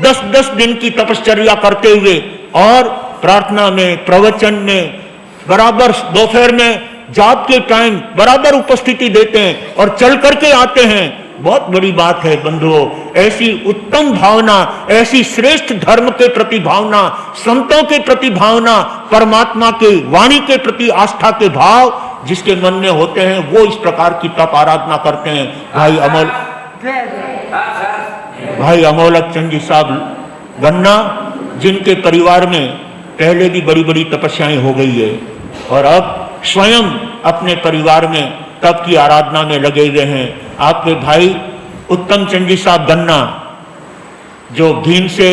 10-10 दिन की तपश्चर्या करते हुए और प्रार्थना में, प्रवचन में, बराबर दोपहर में जाप के टाइम बराबर उपस्थिति देते हैं और चल करके आते हैं। बहुत बड़ी बात है बंधुओं। ऐसी उत्तम भावना, ऐसी श्रेष्ठ धर्म के प्रति भावना, संतों के प्रति भावना, परमात्मा के वाणी के प्रति आस्था के भाव जिसके मन में होते हैं, वो इस प्रकार की तप आराधना करते हैं। भाई अमोलक चंद जी साहब गन्ना, जिनके परिवार में पहले भी बड़ी बड़ी तपस्याएं हो गई है, और अब स्वयं अपने परिवार में तप की आराधना में लगे हुए हैं। आपके भाई उत्तम चंद जी साहब गन्ना, जो भीम से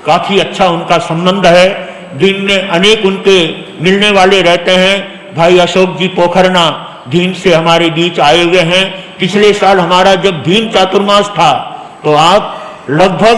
काफी अच्छा उनका संबंध है, भीम में अनेक उनके मिलने वाले रहते हैं। भाई अशोक जी पोखरना भीम से हमारे बीच आए हुए हैं। पिछले साल हमारा जब भीम चातुर्मास था, तो आप लगभग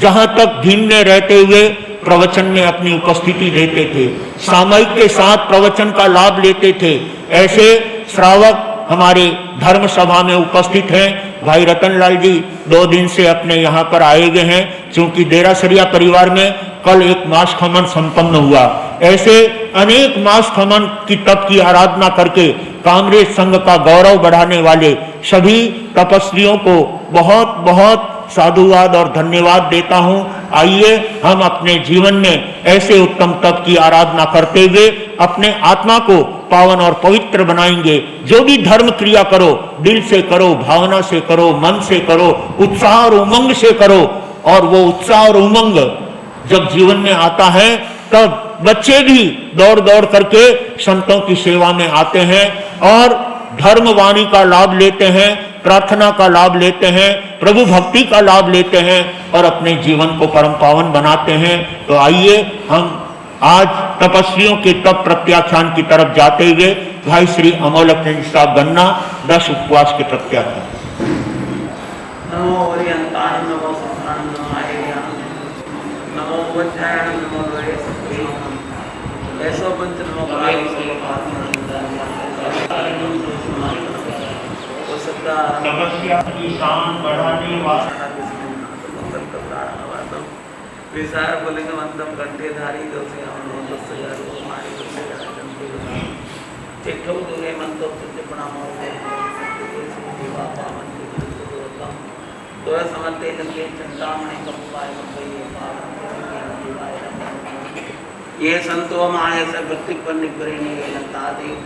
जहां तक भीम में रहते हुए प्रवचन में अपनी उपस्थिति देते थे, सामयिक के साथ प्रवचन का लाभ लेते थे। ऐसे श्रावक हमारे धर्म सभा में उपस्थित हैं। भाई रतनलाल जी 2 दिन से अपने यहाँ पर आए हुए हैं, क्योंकि डेरासरिया परिवार में कल एक मास खमन संपन्न हुआ। ऐसे अनेक मास खमन की तप की आराधना करके कांग्रेस संघ का गौरव बढ़ाने वाले सभी तपस्वियों को बहुत बहुत साधुवाद और धन्यवाद देता हूं। आइए हम अपने जीवन में ऐसे उत्तम तप की आराधना करते हुए अपने आत्मा को पावन और पवित्र बनाएंगे। जो भी धर्म क्रिया करो, दिल से करो, भावना से करो, मन से करो, उत्साह और उमंग से करो। और वो उत्साह और उमंग जब जीवन में आता है, तब बच्चे भी दौड़ दौड़ करके संतों की सेवा में आते हैं और धर्म वाणी का लाभ लेते हैं, प्रार्थना का लाभ लेते हैं, प्रभु भक्ति का लाभ लेते हैं और अपने जीवन को परम पावन बनाते हैं। तो आइए हम आज तपस्वियों के तप प्रत्याख्यान की तरफ जाते हुए भाई श्री अमोलक साहब गन्ना 10 उपवास के प्रत्याख्यान। अनंताय नमो संतान नमाय नमो वज्राय नमो लोहे ऐसो पंच नमो गाय तपस्या की शान बढ़ाने वाला विसार पुलिंगवंतम कंठेधारी दोषे चिट्ठो दुगे मंतो प्रणामो तो समते नके चिंतामणि कंपाय ये संतो माय से भक्ति पर निपरेणी वेलता देव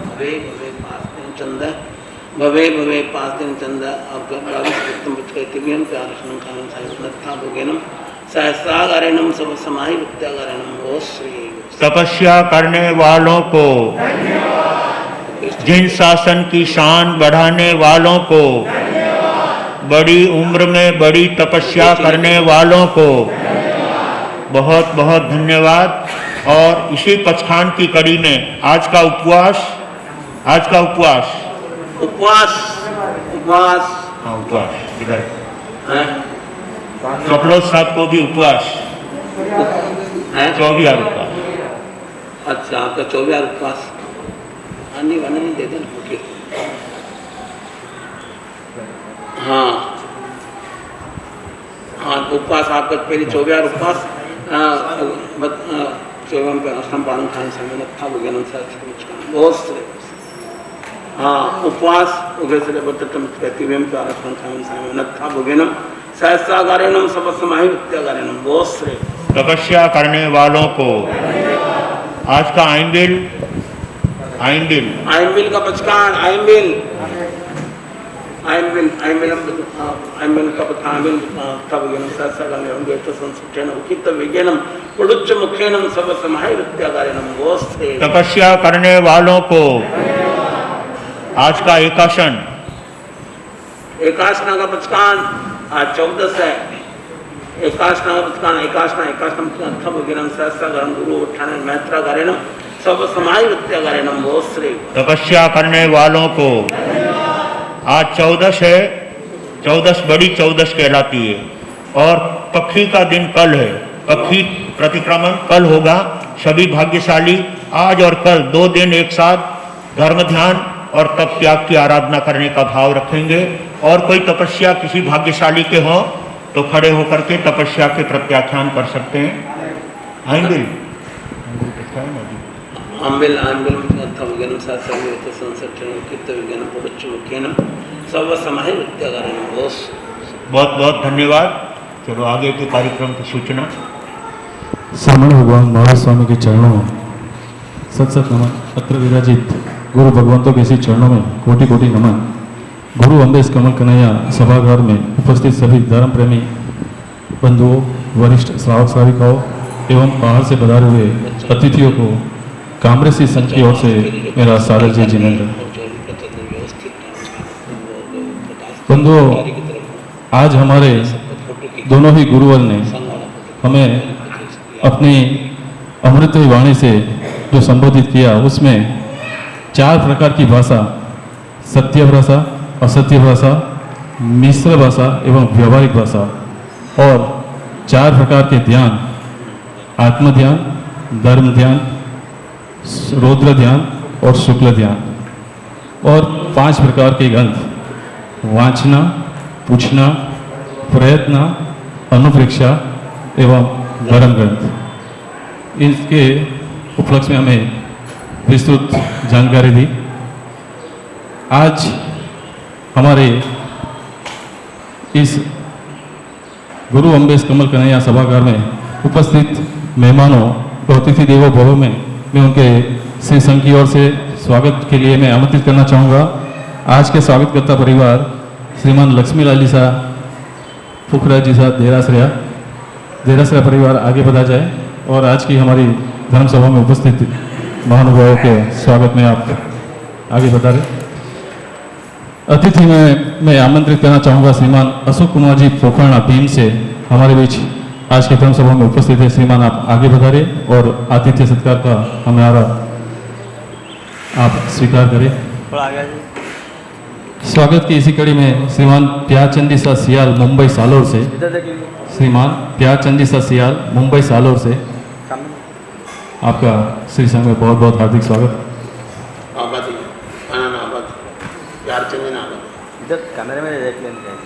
भवे भवे पास्तिन चंद भवे भवे पास्तिन चंद अब गाविस उत्तम बचकैतिवियम प्यारशनं कामं सायुनत्था भोगेनम सहस्रागारेणम सब समाहि विद्यागारेणम ओ श्री तपस्या करने वालों को, जिन शासन की शान बढ़ाने वालों को, बड़ी उम्र में बड़ी तपस्या करने वालों को बहुत बहुत धन्यवाद। और इसी पचखान की कड़ी में आज का उपवास हाँ उपवास इधर कपलों साहब को भी उपवास 24 उपवास। अच्छा आपका 24 उपवास आने वाला नहीं देते ना ओके हाँ हाँ उपवास आपका पहले 24 उपवास 24 पे अष्टम पालन खान समय था भोजन बहुत से हाँ उपवास उगेसले बत्तम प्रतिवेम पे अष्टम खान समय था भोजनम सहस्रागारेणम सब समाहि विद्यागारेणम बहुत से तपस्या करने वालों को आज का आइंबिल का पचकान आइंबिल का पथामिल तब ज्ञानम सहस्रागारेणम गेत संस्कृतेन उचित विज्ञानम पुरुष मुखेनम सब समाहि विद्यागारेणम बहुत से तपस्या करने वालों को आज का एकाशना का पचकान आज 14 है एकाशना का पचकान एकाशनम थब ज्ञानम सहस्रागारेणम गुरु उठाने मैत्रागारेणम सब समाहि विद्यागारेणम बहुत श्री तपस्या करने वालों को आज 14 है। 14 बड़ी 14 कहलाती है और पक्षी का दिन कल है। पक्षी प्रतिक्रमण कल होगा। सभी भाग्यशाली आज और कल 2 दिन एक साथ धर्म ध्यान और तप त्याग की आराधना करने का भाव रखेंगे। और कोई तपस्या किसी भाग्यशाली के हो तो खड़े होकर के तपस्या के प्रत्याख्यान कर सकते हैं। आइंबिल बहुत बहुत धन्यवाद। चलो आगे के कार्यक्रम की सूचना। श्रमण भगवान महावीर स्वामी के चरणों में सत सत नमन। अत्र विराजित गुरु भगवंतों के इसी चरणों में कोटि कोटि नमन। गुरु अम्बेश कमल कन्हैया सभागार में उपस्थित सभी धर्म प्रेमी बंधुओं, वरिष्ठ श्रावक श्राविकाओं एवं बाहर से पधारे हुए अतिथियों को कामरेसी संघ की ओर से मेरा सादर जय जिनेंद्र। बंधुओं, आज हमारे दोनों ही गुरुवर ने हमें अपनी अमृत वाणी से जो संबोधित किया उसमें 4 प्रकार की भाषा, सत्य भाषा, असत्य भाषा, मिश्र भाषा एवं व्यवहारिक भाषा और 4 प्रकार के ध्यान, आत्म ध्यान, धर्म ध्यान, रौद्र ध्यान और शुक्ल ध्यान और 5 प्रकार के ग्रंथ, वांचना, पूछना, प्रयत्न, अनुप्रेक्षा एवं धर्म ग्रंथ। इसके उपलक्ष्य में हमें विस्तृत जानकारी दी। आज हमारे इस गुरु अम्बेश कमल कन्हैया सभागार में उपस्थित मेहमानों और अतिथि देवो भव में मैं उनके श्री संघ की ओर से स्वागत के लिए मैं आमंत्रित करना चाहूँगा। आज के स्वागतकर्ता परिवार श्रीमान लक्ष्मी लाली शाह फुकरा जी साहब देरासरा परिवार आगे बढ़ा जाए और आज की हमारी धर्म सभा में उपस्थित महानुभावों के स्वागत में आप आगे बढ़ा रहे। अतिथि में मैं आमंत्रित करना चाहूँगा श्रीमान अशोक कुमार जी पोखरणा भीम से हमारे बीच आज की धर्म सभा में उपस्थित है। श्रीमान आप आगे बढ़ारे और आतिथ्य सत्कार का हमारा आप स्वीकार करें। स्वागत की इसी कड़ी में श्रीमान प्यारचंदी सा सियाल मुंबई सालोर से, श्रीमान प्यारचंदी सा सियाल मुंबई सालोर से आपका श्री संघ में बहुत बहुत हार्दिक स्वागत। आबादी आना आबाद प्यार चंदन आबाद इधर कैमरे में देख लेंगे।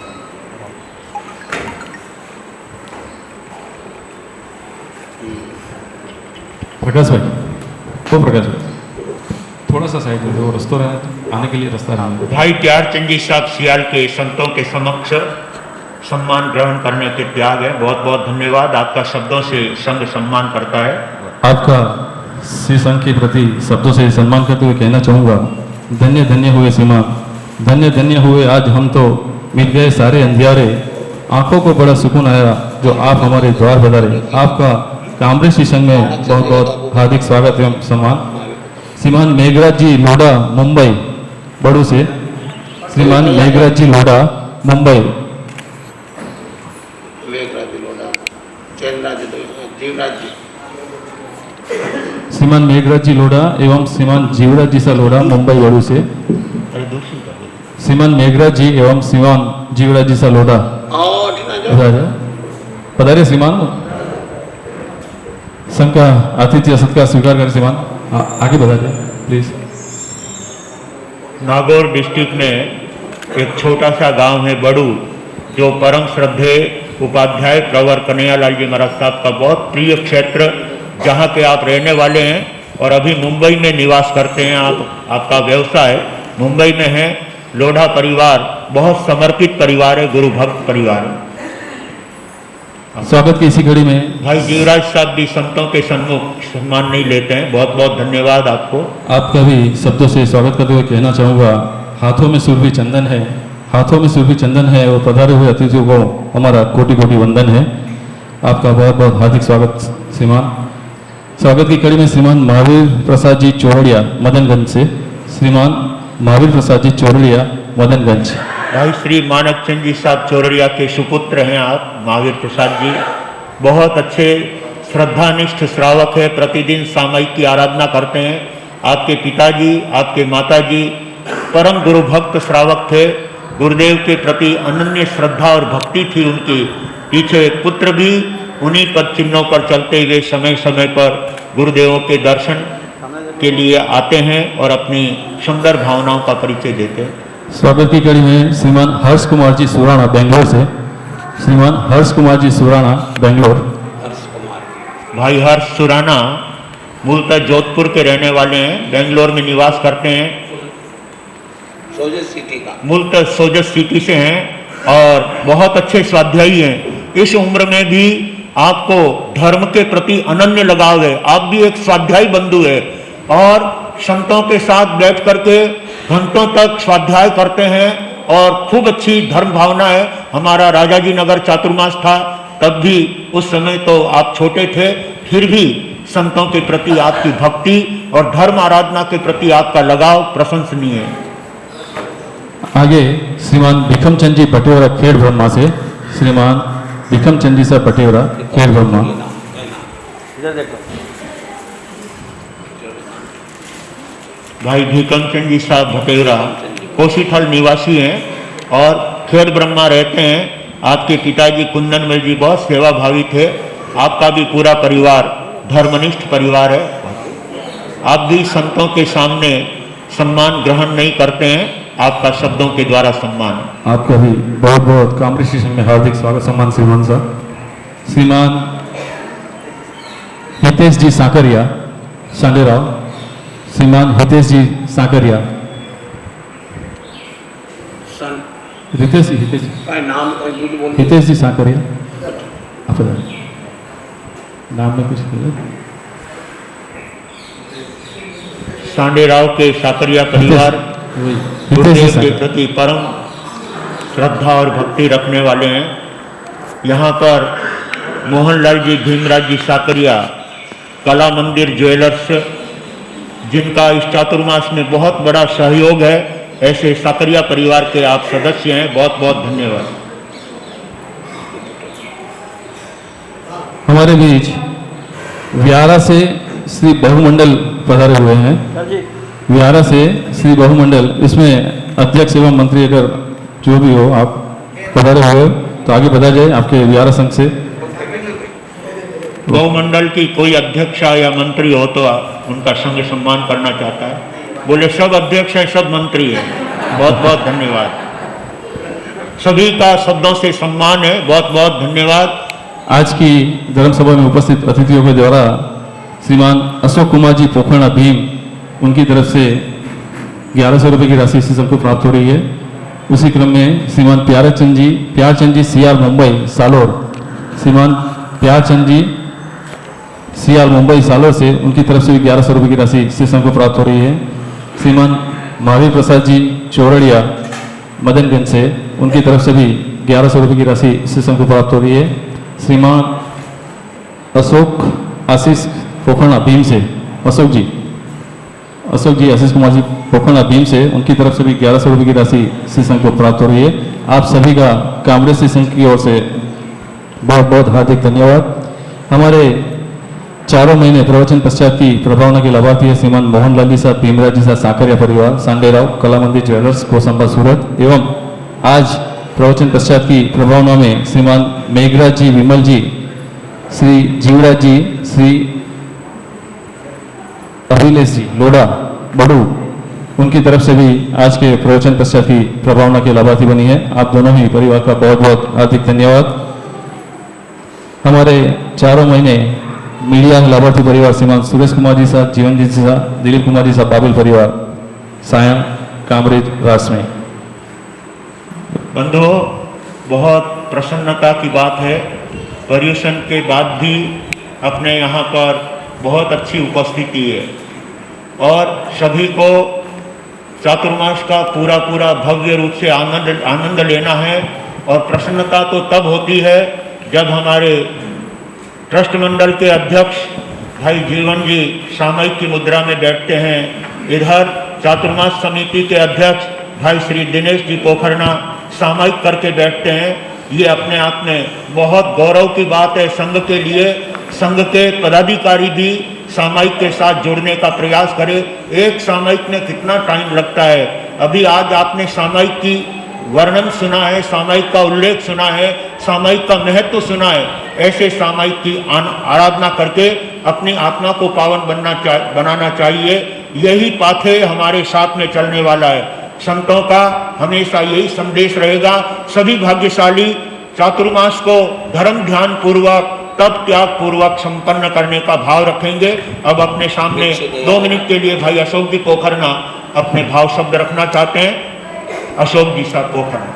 प्रकाश भाई, वो प्रकाश भाई थोड़ा सा साइड में, वो रास्ता रहा आने के लिए रास्ता रहा। भाई प्यारचंद जी साहब सियाल के संतों के समक्ष सम्मान ग्रहण करने के त्याग है। बहुत बहुत धन्यवाद। आपका शब्दों से संघ सम्मान करता है। आपका श्री संघ के प्रति शब्दों से सम्मान करते हुए कहना चाहूँगा, धन्य धन्य हुए श्रीमान, धन्य धन्य हुए आज हम तो मिल गए सारे अंधियारे, आंखों को बड़ा सुकून आया जो आप हमारे द्वार बधारे। आपका कामरेज श्री संघ में बहुत बहुत हार्दिक स्वागत एवं सम्मान। श्रीमान मेघराज जी लोढ़ा मुंबई बड़ू से, श्रीमान मेघराज जी लोढ़ा मुंबई। विवेकराज लोढ़ा चैनराज जीवराज जी श्रीमान मेघराज जी लोढ़ा एवं श्रीमान जीवराज जी सा लोढ़ा मुंबई बड़ू से। श्रीमान मेघराज जी एवं श्रीमान जीवराज जी सा लोढ़ा पधारे। श्रीमान संघ का आतिथ्य सत्कार स्वीकार करें। श्रीमान आगे बढ़ाइए प्लीज। नागौर डिस्ट्रिक्ट में एक छोटा सा गांव है बड़ू, जो परम श्रद्धेय उपाध्याय प्रवर कन्हैयालाल जी महाराज साहब का बहुत प्रिय क्षेत्र, जहां के आप रहने वाले हैं और अभी मुंबई में निवास करते हैं। आपका व्यवसाय मुंबई में है। लोढ़ा परिवार बहुत समर्पित परिवार है, गुरु भक्त परिवार है। स्वागत की इसी कड़ी में भाई जीवराज साहब भी संतों के सन्मुख सम्मान नहीं लेते हैं। बहुत बहुत धन्यवाद आपको। आपका भी शब्दों से स्वागत करते हुए कहना चाहूँगा, हाथों में सुरभि चंदन है, हाथों में सुरभि चंदन है और पधारे हुए अतिथियों को हमारा कोटि कोटि वंदन है। आपका बहुत बहुत हार्दिक स्वागत श्रीमान। स्वागत की कड़ी में श्रीमान महावीर प्रसाद जी चौरड़िया मदनगंज से, श्रीमान महावीर प्रसाद जी चौरड़िया मदनगंज। भाई श्री मानक चंद जी साहब चौरड़िया के सुपुत्र हैं आप, महावीर प्रसाद जी। बहुत अच्छे श्रद्धानिष्ठ श्रावक है, प्रतिदिन सामयिक की आराधना करते हैं। आपके पिताजी, आपके माताजी परम गुरु भक्त श्रावक थे। गुरुदेव के प्रति अनन्य श्रद्धा और भक्ति थी उनकी। पीछे पुत्र भी उन्हीं पद चिन्हों पर चलते हुए समय समय पर गुरुदेवों के दर्शन के लिए आते हैं और अपनी सुंदर भावनाओं का परिचय देते हैं। स्वागत की कड़ी में श्रीमान हर्ष कुमार जी सुराणा बेंगलोर से, श्रीमान हर्ष कुमार जी सुराणा बेंगलोर। भाई हर्ष सुराना मूलतः जोधपुर के रहने वाले हैं, बेंगलोर में निवास करते हैं। सोजत सिटी का मूलतः सोजत सिटी से हैं और बहुत अच्छे स्वाध्यायी हैं। इस उम्र में भी आपको धर्म के प्रति अनन्य लगाव है। आप भी एक स्वाध्यायी बंधु है और संतों के साथ बैठ करके घंटों तक स्वाध्याय करते हैं और खूब अच्छी धर्म भावना है। हमारा राजाजी नगर चातुर्मास था, तब भी उस समय तो आप छोटे थे, फिर भी संतों के प्रति आपकी भक्ति और धर्म आराधना के प्रति आपका लगाव प्रशंसनीय है। आगे श्रीमान भिखम चंद जी पटेवरा खेड़ ब्रह्मा से, श्रीमान भिखम चंद जी सा पटेवरा खेड़ ब्रह्मा। इधर देखो भाई भीकम चंद जी साहब भटेवरा कोशीथल निवासी हैं और खेड़ ब्रह्मा रहते हैं। आपके पिताजी कुंदनमल जी बहुत सेवाभावी थे। आपका भी पूरा परिवार धर्मनिष्ठ परिवार है। आप भी संतों के सामने सम्मान ग्रहण नहीं करते हैं, आपका शब्दों के द्वारा सम्मान है। आपका भी बहुत बहुत कामरेज स्टेशन में हार्दिक स्वागत सम्मान श्रीमान साहब। श्रीमान हितेश जी साकरिया सांडेराव, श्रीमान हितेश जी साकरिया। सन हितेश जी का नाम बोल हितेश जी साकरिया। आप नाम में कुछ सांडेराव के साकरिया परिवार गुरुदेव के प्रति परम श्रद्धा और भक्ति रखने वाले हैं। यहाँ पर मोहनलाल जी भीमराज जी साकरिया कला मंदिर ज्वेलर्स, जिनका इस चातुर्मास में बहुत बड़ा सहयोग है, ऐसे साकरिया परिवार के आप सदस्य हैं। बहुत बहुत धन्यवाद। हमारे बीच व्यारा से श्री बहुमंडल पधारे हुए हैं। सर जी व्यारा से श्री बहुमंडल, इसमें अध्यक्ष एवं मंत्री अगर जो भी हो आप पधारे हुए तो आगे बढ़ा जाए आपके विहार संघ से। गौमंडल की कोई अध्यक्ष या मंत्री हो तो उनका संग सम्मान करना चाहता है। बोले सब अध्यक्ष है, सब मंत्री है। बहुत बहुत धन्यवाद, सभी का शब्दों से सम्मान है। बहुत बहुत धन्यवाद। आज की धर्म सभा में उपस्थित अतिथियों के द्वारा श्रीमान अशोक कुमार जी पोखरणा भीम उनकी तरफ से 1100 रुपये की राशि इसी सबको प्राप्त हो रही है। उसी क्रम में श्रीमान प्यारचंद जी सीआर मुंबई सालोर, श्रीमान प्यारचंद जी सीआर मुंबई सालोर से उनकी तरफ से भी 1100 रुपये की राशि इसी सबको प्राप्त हो रही है। श्रीमान महावीर प्रसाद जी चौरड़िया मदनगंज से उनकी तरफ से भी 1100 रुपये की राशि इसी सबको प्राप्त हो रही है। श्रीमान अशोक आशीष पोखरणा भीम से अशोक जी आशीष कुमार जी पोखरणा भीम से उनकी तरफ से भी 1100 रुपये की राशि श्री संघ को प्राप्त हो रही है। आप सभी का कांग्रेस श्री संघ की ओर से बहुत बहुत हार्दिक धन्यवाद। हमारे चारों महीने प्रवचन पश्चात की प्रभावना के लाभार्थी है श्रीमान मोहन लाली साहब भीमराज जी साहब साकरिया परिवार सांडेराव कला मंदिर ज्वेलर्स कोसंबा सूरत एवं आज प्रवचन पश्चात की प्रभावना में श्रीमान मेघराज जी विमल जी श्री जीवराज जी श्री अभिलेश जी लोढ़ा बड़ू उनकी तरफ से भी आज के प्रवचन पश्चात की प्रभावना के लाभार्थी बनी है। आप दोनों ही परिवार का बहुत बहुत हार्दिक धन्यवाद। हमारे चारों महीने मीडिया लाभार्थी परिवार श्रीमान सुरेश कुमार जी साहब जीवन जी साहब दिलीप कुमार जी साहब बाबिल परिवार सायन कामरेज रासमें। बंधुओं, बहुत प्रसन्नता की बात है, पर्यूषण के बाद भी अपने यहाँ पर बहुत अच्छी उपस्थिति है और सभी को चातुर्मास का पूरा भव्य रूप से आनंद लेना है। और प्रसन्नता तो तब होती है जब हमारे ट्रस्ट मंडल के अध्यक्ष भाई जीवन जी सामयिक की मुद्रा में बैठते हैं। इधर चातुर्मास समिति के अध्यक्ष भाई श्री दिनेश जी पोखरणा सामयिक करके बैठते हैं। ये अपने आप में बहुत गौरव की बात है संघ के लिए। संघ के पदाधिकारी भी सामयिक के साथ जुड़ने का प्रयास करें। एक सामयिक में कितना टाइम लगता है। अभी आज आपने सामयिक की वर्णन सुना है, सामयिक का उल्लेख सुना है, सामयिक का महत्व सुना है। ऐसे सामयिक की आराधना करके अपनी आत्मा को पावन बनाना चाहिए। यही पाथे हमारे साथ में चलने वाला है। संतों का हमेशा यही संदेश रहेगा। सभी भाग्यशाली चातुर्मास को धर्म ध्यान पूर्वक तप त्याग पूर्वक संपन्न करने का भाव रखेंगे। अब अपने सामने 2 मिनट के लिए भाई अशोक जी पोखरणा अपने भाव शब्द रखना चाहते हैं। अशोक जी साहब पोखरणा।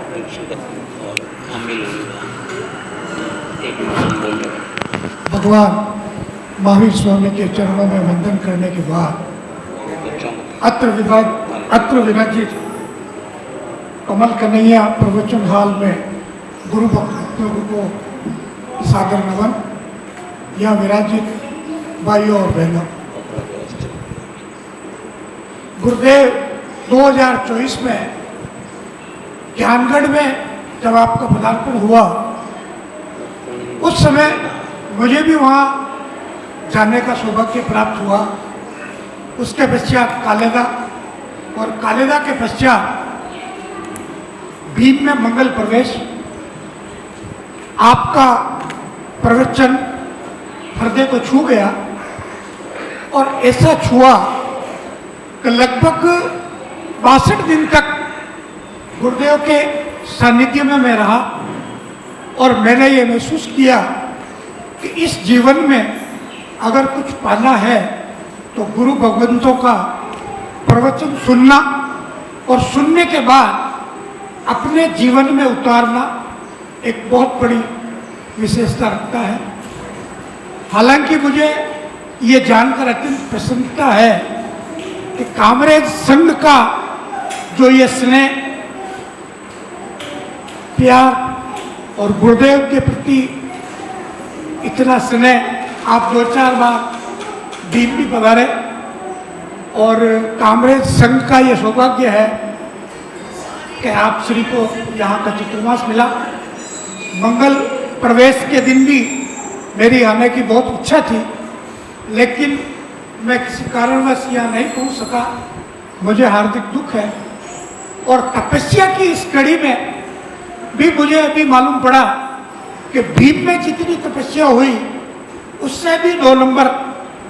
भगवान महावीर स्वामी के चरणों में वंदन करने के बाद अत्र विराजित कमल कन्हैया प्रवचन हॉल में गुरु भक्तों को सादर नमन। या विराजित भाइयों और बहनों, गुरुदेव 2024 में ज्ञानगढ़ में जब आपका पदार्पण हुआ उस समय मुझे भी वहाँ जाने का सौभाग्य प्राप्त हुआ। उसके पश्चात कालेदा और कालेदा के पश्चात भीम में मंगल प्रवेश। आपका प्रवचन हृदय को छू गया और ऐसा छुआ कि लगभग 62 दिन तक गुरुदेव के सानिध्य में मैं रहा और मैंने ये महसूस किया कि इस जीवन में अगर कुछ पाना है तो गुरु भगवंतों का प्रवचन सुनना और सुनने के बाद अपने जीवन में उतारना एक बहुत बड़ी विशेषता रखता है। हालांकि मुझे ये जानकर अत्यंत प्रसन्नता है कि कामरेज संघ का जो ये स्नेह प्यार और गुरुदेव के प्रति इतना स्नेह, आप 2-4 बार भीम भी पधारे और कामरेज संघ का ये सौभाग्य है कि आप श्री को यहाँ का चातुर्मास मिला। मंगल प्रवेश के दिन भी मेरी आने की बहुत इच्छा थी, लेकिन मैं किसी कारणवश यहाँ नहीं पहुँच सका। मुझे हार्दिक दुख है। और तपस्या की इस कड़ी में भी मुझे अभी मालूम पड़ा कि भीम में जितनी तपस्या हुई उससे भी 2 नंबर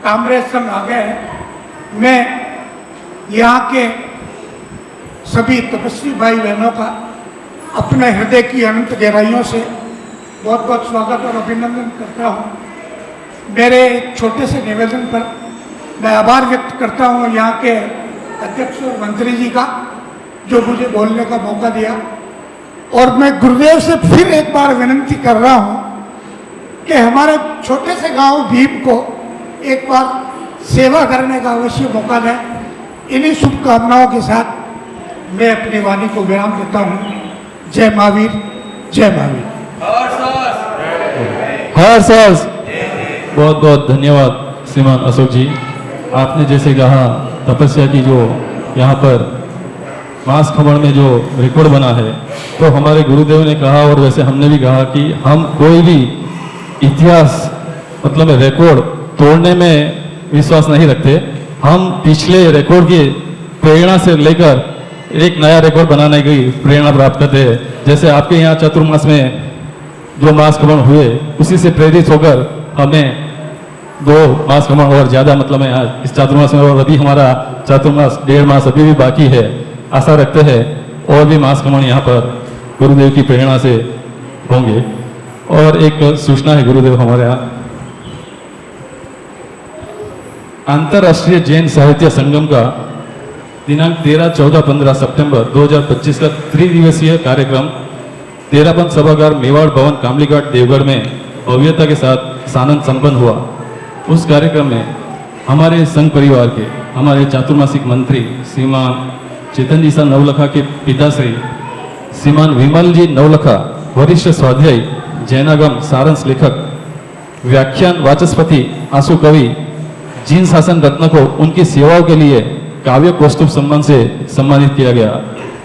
कामरेज संघ आ गए हैं। मैं यहाँ के सभी तपस्वी भाई बहनों का अपने हृदय की अनंत गहराइयों से बहुत बहुत स्वागत और अभिनंदन करता हूँ। मेरे एक छोटे से निवेदन पर मैं आभार व्यक्त करता हूँ यहाँ के अध्यक्ष और मंत्री जी का, जो मुझे बोलने का मौका दिया। और मैं गुरुदेव से फिर एक बार विनती कर रहा हूँ कि हमारे छोटे से गांव भीम को एक बार सेवा करने का अवश्य मौका दें। इन्हीं शुभकामनाओं के साथ मैं अपनी वाणी को विराम देता हूँ। जय महावीर, जय महावीर। हर साल बहुत बहुत धन्यवाद श्रीमान अशोक जी। आपने जैसे कहा तपस्या की जो यहाँ पर मास खमण में जो रिकॉर्ड बना है, तो हमारे गुरुदेव ने कहा और वैसे हमने भी कहा कि हम कोई भी इतिहास मतलब रिकॉर्ड तोड़ने में विश्वास नहीं रखते। हम पिछले रिकॉर्ड की प्रेरणा से लेकर एक नया रिकॉर्ड बनाने की प्रेरणा प्राप्त करते हैं। जैसे आपके यहाँ चातुर्मास में जो मास खमण हुए, उसी से प्रेरित होकर हमें 2 मास खमण और ज़्यादा मतलब है आज इस चातुर्मास में, और अभी हमारा चातुर्मास 1.5 मास अभी भी बाकी है। आशा रखते हैं और भी मास खमण यहाँ पर गुरुदेव की प्रेरणा से होंगे। और एक सूचना है गुरुदेव हमारे यहाँ, अंतर्राष्ट्रीय जैन साहित्य संगम का दिनांक 13, 14, 15 सितंबर 2025 का 3 दिवसीय कार्यक्रम तेरापंथ सभागार मेवाड़ भवन कामलीघाट देवगढ़ में भव्यता के साथ सानंद संपन्न हुआ। उस कार्यक्रम में हमारे संघ परिवार के हमारे चातुर्मासिक मंत्री श्रीमान चेतन जी सा नवलखा के पिताश्री श्रीमान विमल जी नवलखा, वरिष्ठ स्वाध्यायी जैनागम सारांश लेखक, व्याख्यान वाचस्पति आंसू कवि, जीन शासन रत्न को उनकी सेवाओं के लिए काव्य कौस्तुभ सम्मान से सम्मानित किया गया।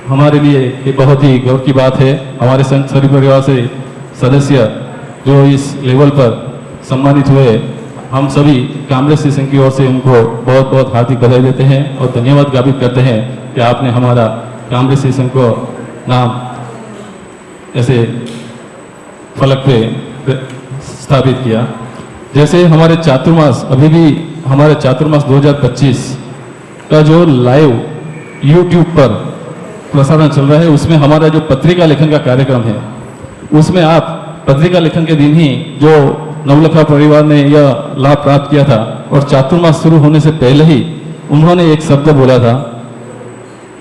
हमारे लिए ये बहुत ही गर्व की बात है। हमारे संघ सभी परिवार से सदस्य जो इस लेवल पर सम्मानित हुए, हम सभी कामरेज संघ की ओर से उनको बहुत बहुत हार्दिक बधाई देते हैं और धन्यवाद ज्ञापित करते हैं कि आपने हमारा कामरेज संघ को नाम ऐसे फलक पे स्थापित किया। जैसे हमारे चातुर्मास अभी भी हमारे चातुर्मास 2025 का जो लाइव YouTube पर प्रसारण चल रहा है, उसमें हमारा जो पत्रिका लेखन का कार्यक्रम है, उसमें आप पत्रिका लेखन के दिन ही जो नवलखा परिवार ने यह लाभ प्राप्त किया था और चातुर्मास शुरू होने से पहले ही उन्होंने एक शब्द बोला था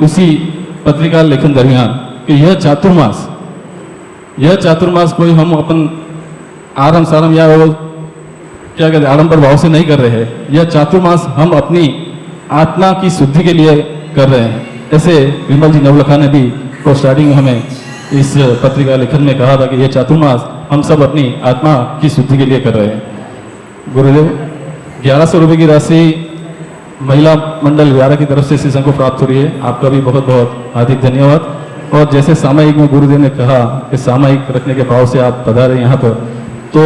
उसी पत्रिका लेखन दरमियान कि यह चातुर्मास कोई हम अपन आराम साराम या वो क्या कहते आडंबर भाव से नहीं कर रहे हैं। यह चातुर्मास हम अपनी आत्मा की शुद्धि के लिए कर रहे हैं। ऐसे विमल जी नवलखा ने भी तो स्टार्टिंग में हमें इस पत्रिका लेखन में कहा था कि यह चातुर्मास हम सब अपनी आत्मा की शुद्धि के लिए कर रहे हैं। गुरुदेव 1100 रुपये की राशि महिला मंडल व्यारा की तरफ से इसी संघ को प्राप्त हो रही है। आपका भी बहुत बहुत हार्दिक धन्यवाद। और जैसे सामयिक में गुरुदेव ने कहा कि सामयिक रखने के भाव से आप पधारे यहाँ पर, तो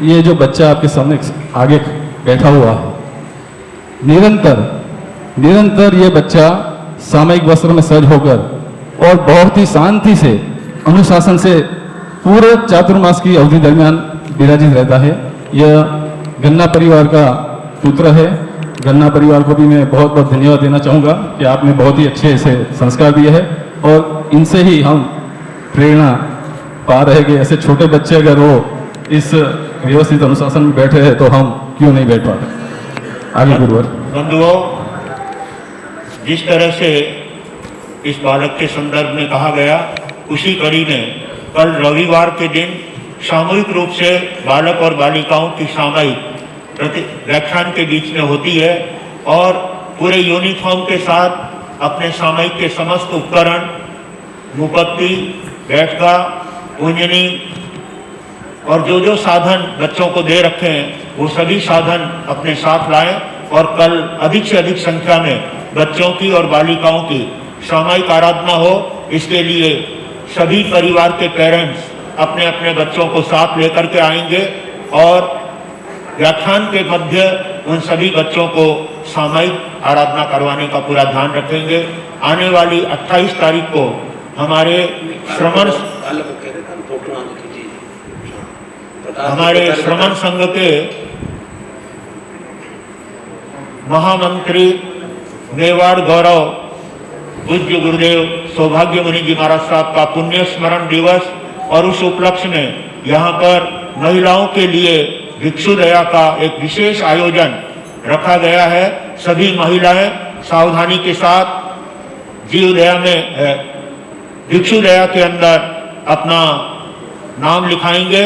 ये जो बच्चा आपके सामने आगे बैठा हुआ है, निरंतर ये बच्चा सामयिक वस्त्र में सज होकर और बहुत ही शांति से अनुशासन से पूरे चातुर्मास की अवधि दरमियान विराजित रहता है। यह गन्ना परिवार का पुत्र है। गन्ना परिवार को भी मैं बहुत बहुत धन्यवाद देना चाहूँगा कि आपने बहुत ही अच्छे ऐसे संस्कार दिए हैं और इनसे ही हम प्रेरणा पा रहे कि ऐसे छोटे बच्चे अगर वो इस व्यवस्थित अनुशासन में बैठे हैं तो हम क्यों नहीं बैठ पाते। आगे गुरुवर। बंधुओं, जिस तरह से इस बालक के संदर्भ में कहा गया, उसी कड़ी में कल रविवार के दिन सामूहिक रूप से बालक और बालिकाओं की सामयिक व्याख्यान के बीच में होती है और पूरे यूनिफॉर्म के साथ अपने सामयिक के समस्त उपकरण, मुपत्ति, बैठका, कुंजनी और जो साधन बच्चों को दे रखे हैं वो सभी साधन अपने साथ लाएं और कल अधिक से अधिक संख्या में बच्चों की और बालिकाओं की सामूहिक आराधना हो। इसके लिए सभी परिवार के पेरेंट्स अपने अपने बच्चों को साथ लेकर के आएंगे और व्याख्यान के मध्य उन सभी बच्चों को सामूहिक आराधना करवाने का पूरा ध्यान रखेंगे। आने वाली 28 तारीख को हमारे श्रमण संघ के महामंत्री मेवाड़ गौरव पूज्य गुरुदेव सौभाग्य मुनि जी महाराज साहब का पुण्य स्मरण दिवस और उस उपलक्ष्य में यहाँ पर महिलाओं के लिए भिक्षु दया का एक विशेष आयोजन रखा गया है। सभी महिलाएं सावधानी के साथ जीव दया में भिक्षु दया के अंदर अपना नाम लिखाएंगे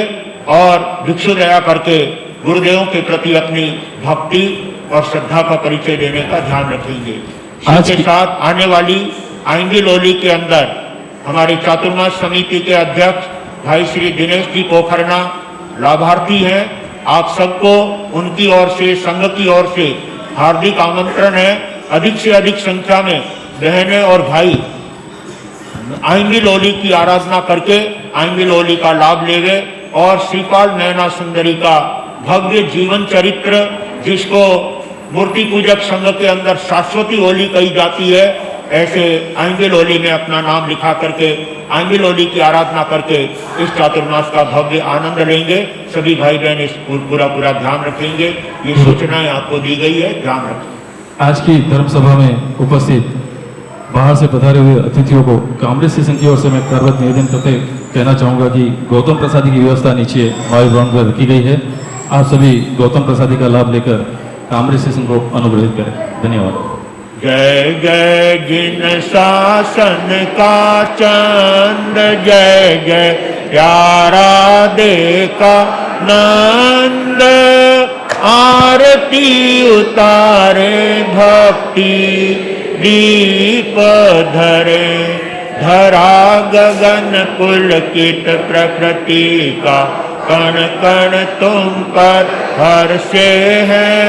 और भिक्षु दया करके गुरुदेवों के प्रति अपनी भक्ति और श्रद्धा का परिचय देने का ध्यान रखेंगे। इसके साथ आने वाली आइंदी लोली के अंदर हमारे चातुर्मास समिति के अध्यक्ष भाई श्री दिनेश जी पोखरना लाभार्थी हैं। आप सबको उनकी ओर से, संघ की ओर से हार्दिक आमंत्रण है। अधिक से अधिक संख्या में बहनें और भाई आइंदी लोली की आराधना करके आइंदी लोली का लाभ लेंगे और श्रीपाल नयना सुंदरी का भव्य जीवन चरित्र, जिसको मूर्ति पूजक संघ के अंदर शाश्वती होली कही जाती है, ऐसे आइंदी लोली में अपना नाम लिखा करके आइंदी लोली की आराधना करके इस चातुर्मास का भव्य आनंद लेंगे। सभी भाई बहन इस पूरा ध्यान रखेंगे। ये सूचनाएं आपको दी गई है, ध्यान रखें। आज की धर्म सभा में उपस्थित बाहर से पधारे हुए अतिथियों को कांग्रेस स्टेशन की ओर से मैं करवत निवेदन करते कहना चाहूँगा कि गौतम प्रसादी की व्यवस्था नीचे हमारे ग्राउंड पर रखी गई है। आप सभी गौतम प्रसादी का लाभ लेकर कांग्रेस स्टेशन को अनुग्रहित करें। धन्यवाद। जय जय जिन शासन का चंद, जय जय प्यारा देखा नंद, आरती उतारे भक्ति दीप धरे, धरा गगन पुलकित प्रकृति का, कण कण तुम पर हर्षे है।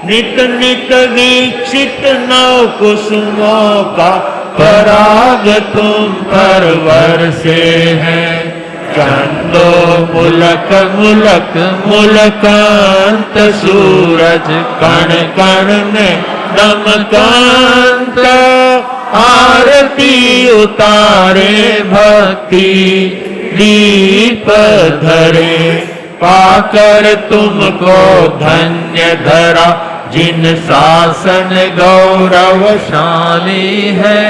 नित नित वीक्षित नव कुसुमों का पराग तुम पर वर्षे है। चंदो मुलक मुलक मुलकांत, सूरज कण कण में दमकांत, आरती उतारे भक्ति दीप धरे, पाकर तुमको धन्य धरा जिन शासन गौरवशाली है।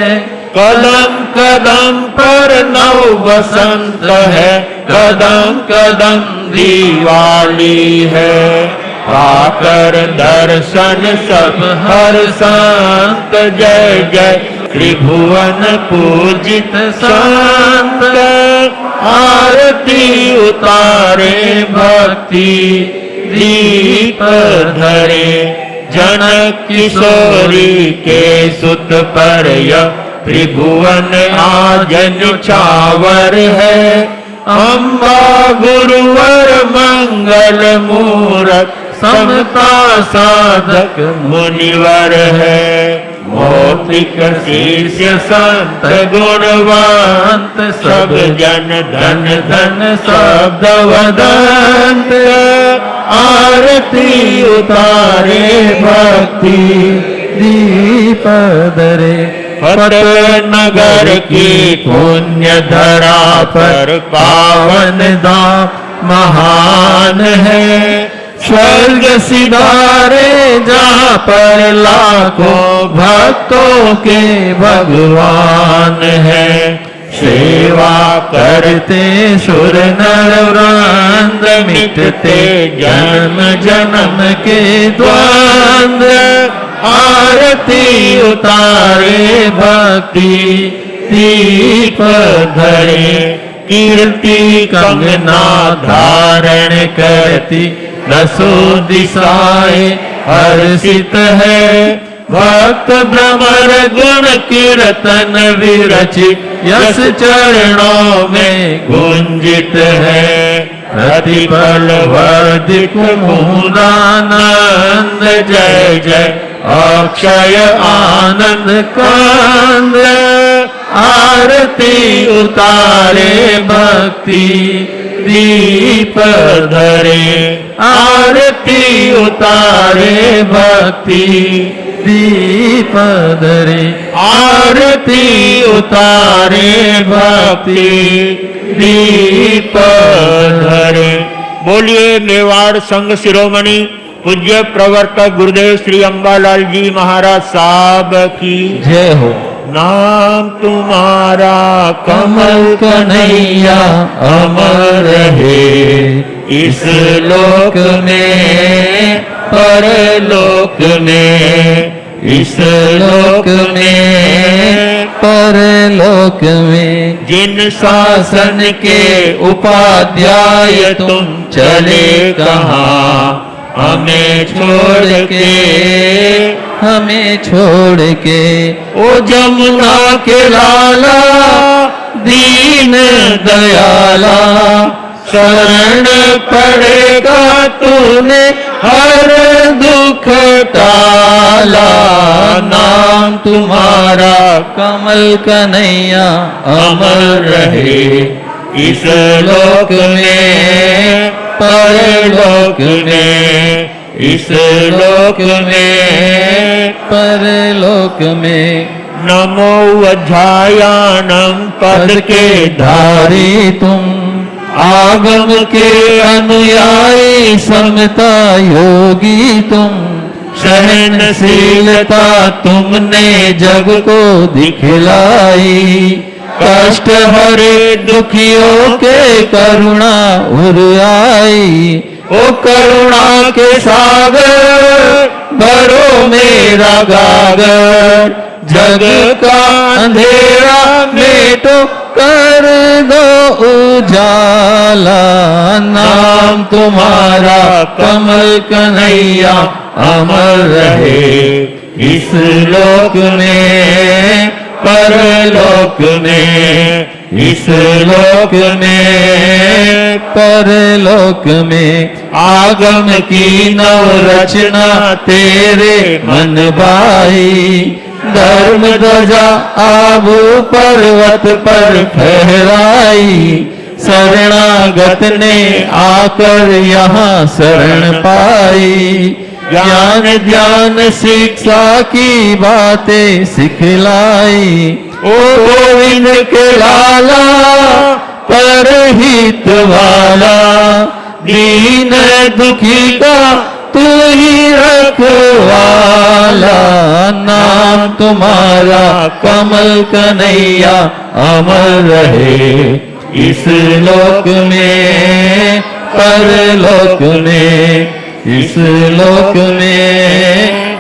कदम कदम पर नव बसंत है, कदम कदम दिवाली है। पाकर दर्शन सब हर शांत, जय जय त्रिभुवन पूजित शांत, आरती उतारे भक्ति दीप धरे। जनक किशोरी के सुत पर यह त्रिभुवन आज निछावर है। अम्बा गुरुवर मंगल मूरत, समता साधक मुनिवर है। मौतिक शिष्य संत गुणवंत, सब जन धन धन शब्द वदंत, आरती उतारे भक्ति दीप धरे। फतेह नगर की पुण्य धरा पर पावन धाम महान है। स्वर्ग सिधारे जहाँ पर लाखों भक्तों के भगवान है। सेवा करते सुर नर वृंद, मिटते जन्म जन्म के द्वंद्व, आरती उतारे भक्ति दीप धरे। कीर्ति कंगना धारण करती, दसों दिशाएं हर्षित है। भक्त भ्रमर गुण कीर्तन विरचित, यश चरणों में गुंजित है। प्रतिपल वर्धित मुदानंद, जय जय अक्षय आनंद कांद, आरती उतारे भक्ति दीप धरे। आरती उतारे भक्ति दीप धरे आरती उतारे भक्ति दीप धरे। बोलिए मेवाड़ संघ शिरोमणि पूज्य प्रवर्तक गुरुदेव श्री अंबालाल जी महाराज साहब की जय हो। नाम तुम्हारा कमल कन्हैया अमर रहे इस लोक में परलोक में, इस लोक में परलोक में। जिन शासन के उपाध्याय तुम चले कहाँ, हमें छोड़ के, हमें छोड़ के। ओ जमुना के लाला दीन दयाला, शरण पड़ेगा तूने हर दुख टाला। नाम तुम्हारा कमल कन्हैया अमर रहे इस लोक में परलोक में, इस लोक में परलोक में। नमो अध्यायानम पद के धारी तुम, आगम के अनुयायी समता योगी तुम। सहनशीलता तुमने जग को दिखलाई, कष्ट हरे दुखियों के करुणा उर आई। ओ करुणा के सागर भरो मेरा गागर, जग का अंधेरा मेटो कर दो उजाला। नाम तुम्हारा कमल कन्हैया अमर रहे इस लोक में परलोक में, इस लोक में परलोक में। आगम की नव रचना तेरे मन भाई, धर्म ध्वजा आबू पर्वत पर फहराई। शरणागत ने आकर यहाँ शरण पाई, ज्ञान ध्यान शिक्षा की बातें सिखलाई। ओ गोविंद के लाला परहित वाला, दीन दुखी का तू ही रखवाला। नाम तुम्हारा कमल कन्हैया अमर रहे इस लोक में परलोक में, इस लोक में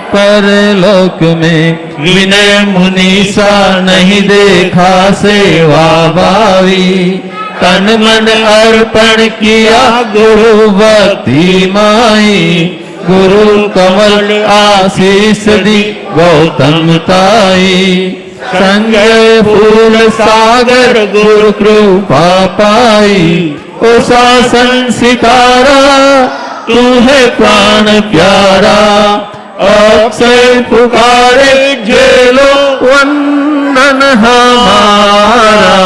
परलोक में। विनय मुनि सा नहीं देखा सेवा भावी, तन मन अर्पण किया गुरु भक्ति माई। गुरु कमल आशीष दी गौतम ताई, संजय फूल सागर गुरु कृपा पाई। ओ शासन सितारा तू है प्राण प्यारा, अक्षय पुकारे झेलो वंदन हमारा।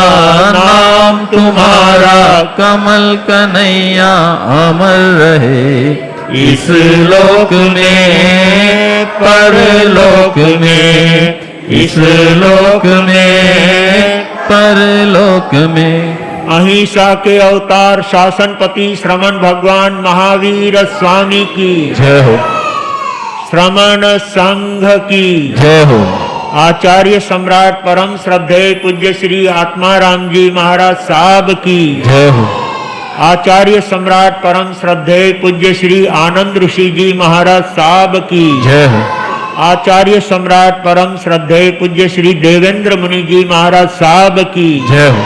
नाम तुम्हारा कमल कन्हैया अमर रहे इस लोक में परलोक में, इस लोक में परलोक में। अहिंसा के अवतार शासनपति श्रमण भगवान महावीर स्वामी की जय हो। श्रमण संघ की जय हो। आचार्य सम्राट परम श्रद्धेय पूज्य श्री आत्माराम जी महाराज साहब की जय हो। आचार्य सम्राट परम श्रद्धेय पूज्य श्री आनंद ऋषि जी महाराज साहब की जय हो। आचार्य सम्राट परम श्रद्धेय पूज्य श्री देवेंद्र मुनि जी महाराज साहब की जय हो।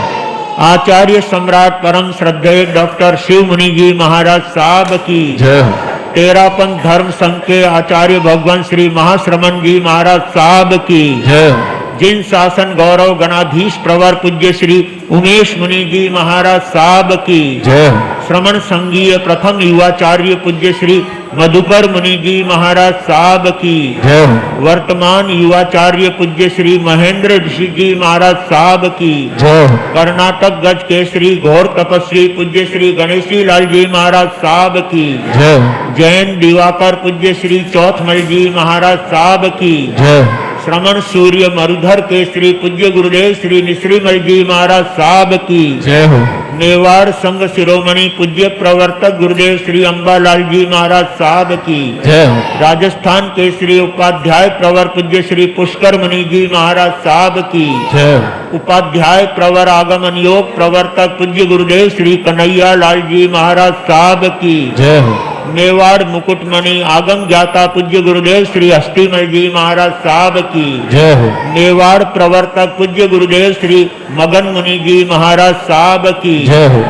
आचार्य सम्राट परम श्रद्धेय डॉक्टर शिव मुनि जी महाराज साहब की जय हो। तेरापंथ धर्म संघ के आचार्य भगवान श्री महाश्रमण जी महाराज साहब की जय हो। जिन शासन गौरव गणाधीश प्रवर पूज्य श्री उमेश मुनि जी महाराज साहब की जय हो। श्रमण संघीय प्रथम युवाचार्य पूज्य श्री मधुकर मुनि जी महाराज साहब की जय हो वर्तमान युवाचार्य पूज्य श्री महेंद्र ऋषि जी महाराज साहब की जय हो कर्नाटक गज के श्री घोर तपस्वी पूज्य श्री गणेशी लाल जी महाराज साहब की जय हो जैन दिवाकर पूज्य श्री चौथमल जी महाराज साहब की जय हो श्रमण सूर्य मरुधर के श्री पूज्य गुरुदेव श्री निश्रीमल जी महाराज साहब की जय हो नेवाड़ संघ शिरोमणि पूज्य प्रवर्तक गुरुदेव श्री अंबालाल जी महाराज साहब की जय हो राजस्थान के श्री उपाध्याय प्रवर पूज्य श्री पुष्कर मुनि जी महाराज साहब की जय हो उपाध्याय प्रवर आगमन योग प्रवर्तक पूज्य गुरुदेव श्री कन्हैया लाल जी महाराज साहब की जय हो मेवाड़ मुकुटमणि आगम ज्ञाता पूज्य गुरुदेव श्री हस्तिमल जी महाराज साहब की जय हो मेवाड़ प्रवर्तक पूज्य गुरुदेव श्री मगन मुनि जी महाराज साहब की जय हो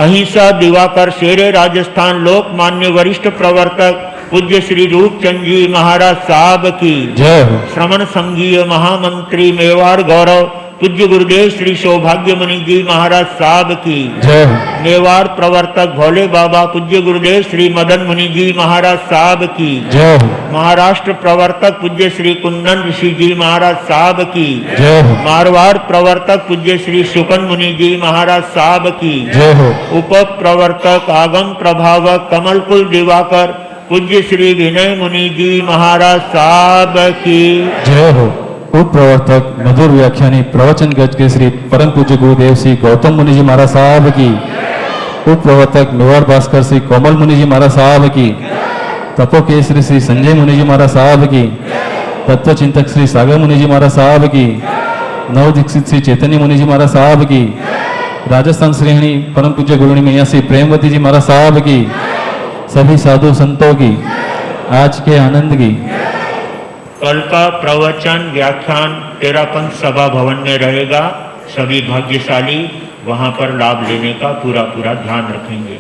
अहिंसा दिवाकर शेरे राजस्थान लोकमान्य वरिष्ठ प्रवर्तक पूज्य श्री रूपचंद जी महाराज साहब की जय हो श्रमण संघीय महामंत्री मेवाड़ गौरव पूज्य गुरुदेव श्री सौभाग्य मुनि जी महाराज साहब की जय हो मेवाड़ प्रवर्तक भोले बाबा पूज्य गुरुदेव श्री मदन मुनि जी महाराज साहब की जय हो महाराष्ट्र प्रवर्तक पूज्य श्री कुंदन ऋषि जी महाराज साहब की जय हो मारवाड़ प्रवर्तक पूज्य श्री शुकन मुनि जी महाराज साहब की जय हो उप प्रवर्तक आगम प्रभावक कमलकुल दिवाकर पूज्य श्री विनय मुनि जी महाराज साहब की जय हो। उप प्रवर्तक मधुर व्याख्यानी प्रवचन गज के श्री परम पूज्य गुरुदेव श्री गौतम मुनि जी महाराज साहब की। उप प्रवर्तक मेवाड़ भास्कर श्री कोमल मुनि जी महाराज साहब की। तपोकेसरी श्री संजय मुनि जी महाराज साहब की। तत्व चिंतक श्री सागर मुनि जी महाराज साहब की। नव दीक्षित श्री चैतन्य मुनि जी महाराज साहब की। राजस्थान श्रेणी परम पूज्य गुरुणी मैया श्री प्रेमवती जी महाराज साहब की। सभी साधु संतों की आज के आनंद की। कल का प्रवचन व्याख्यान तेरापंथ सभा भवन में रहेगा। सभी भाग्यशाली वहां पर लाभ लेने का पूरा ध्यान रखेंगे।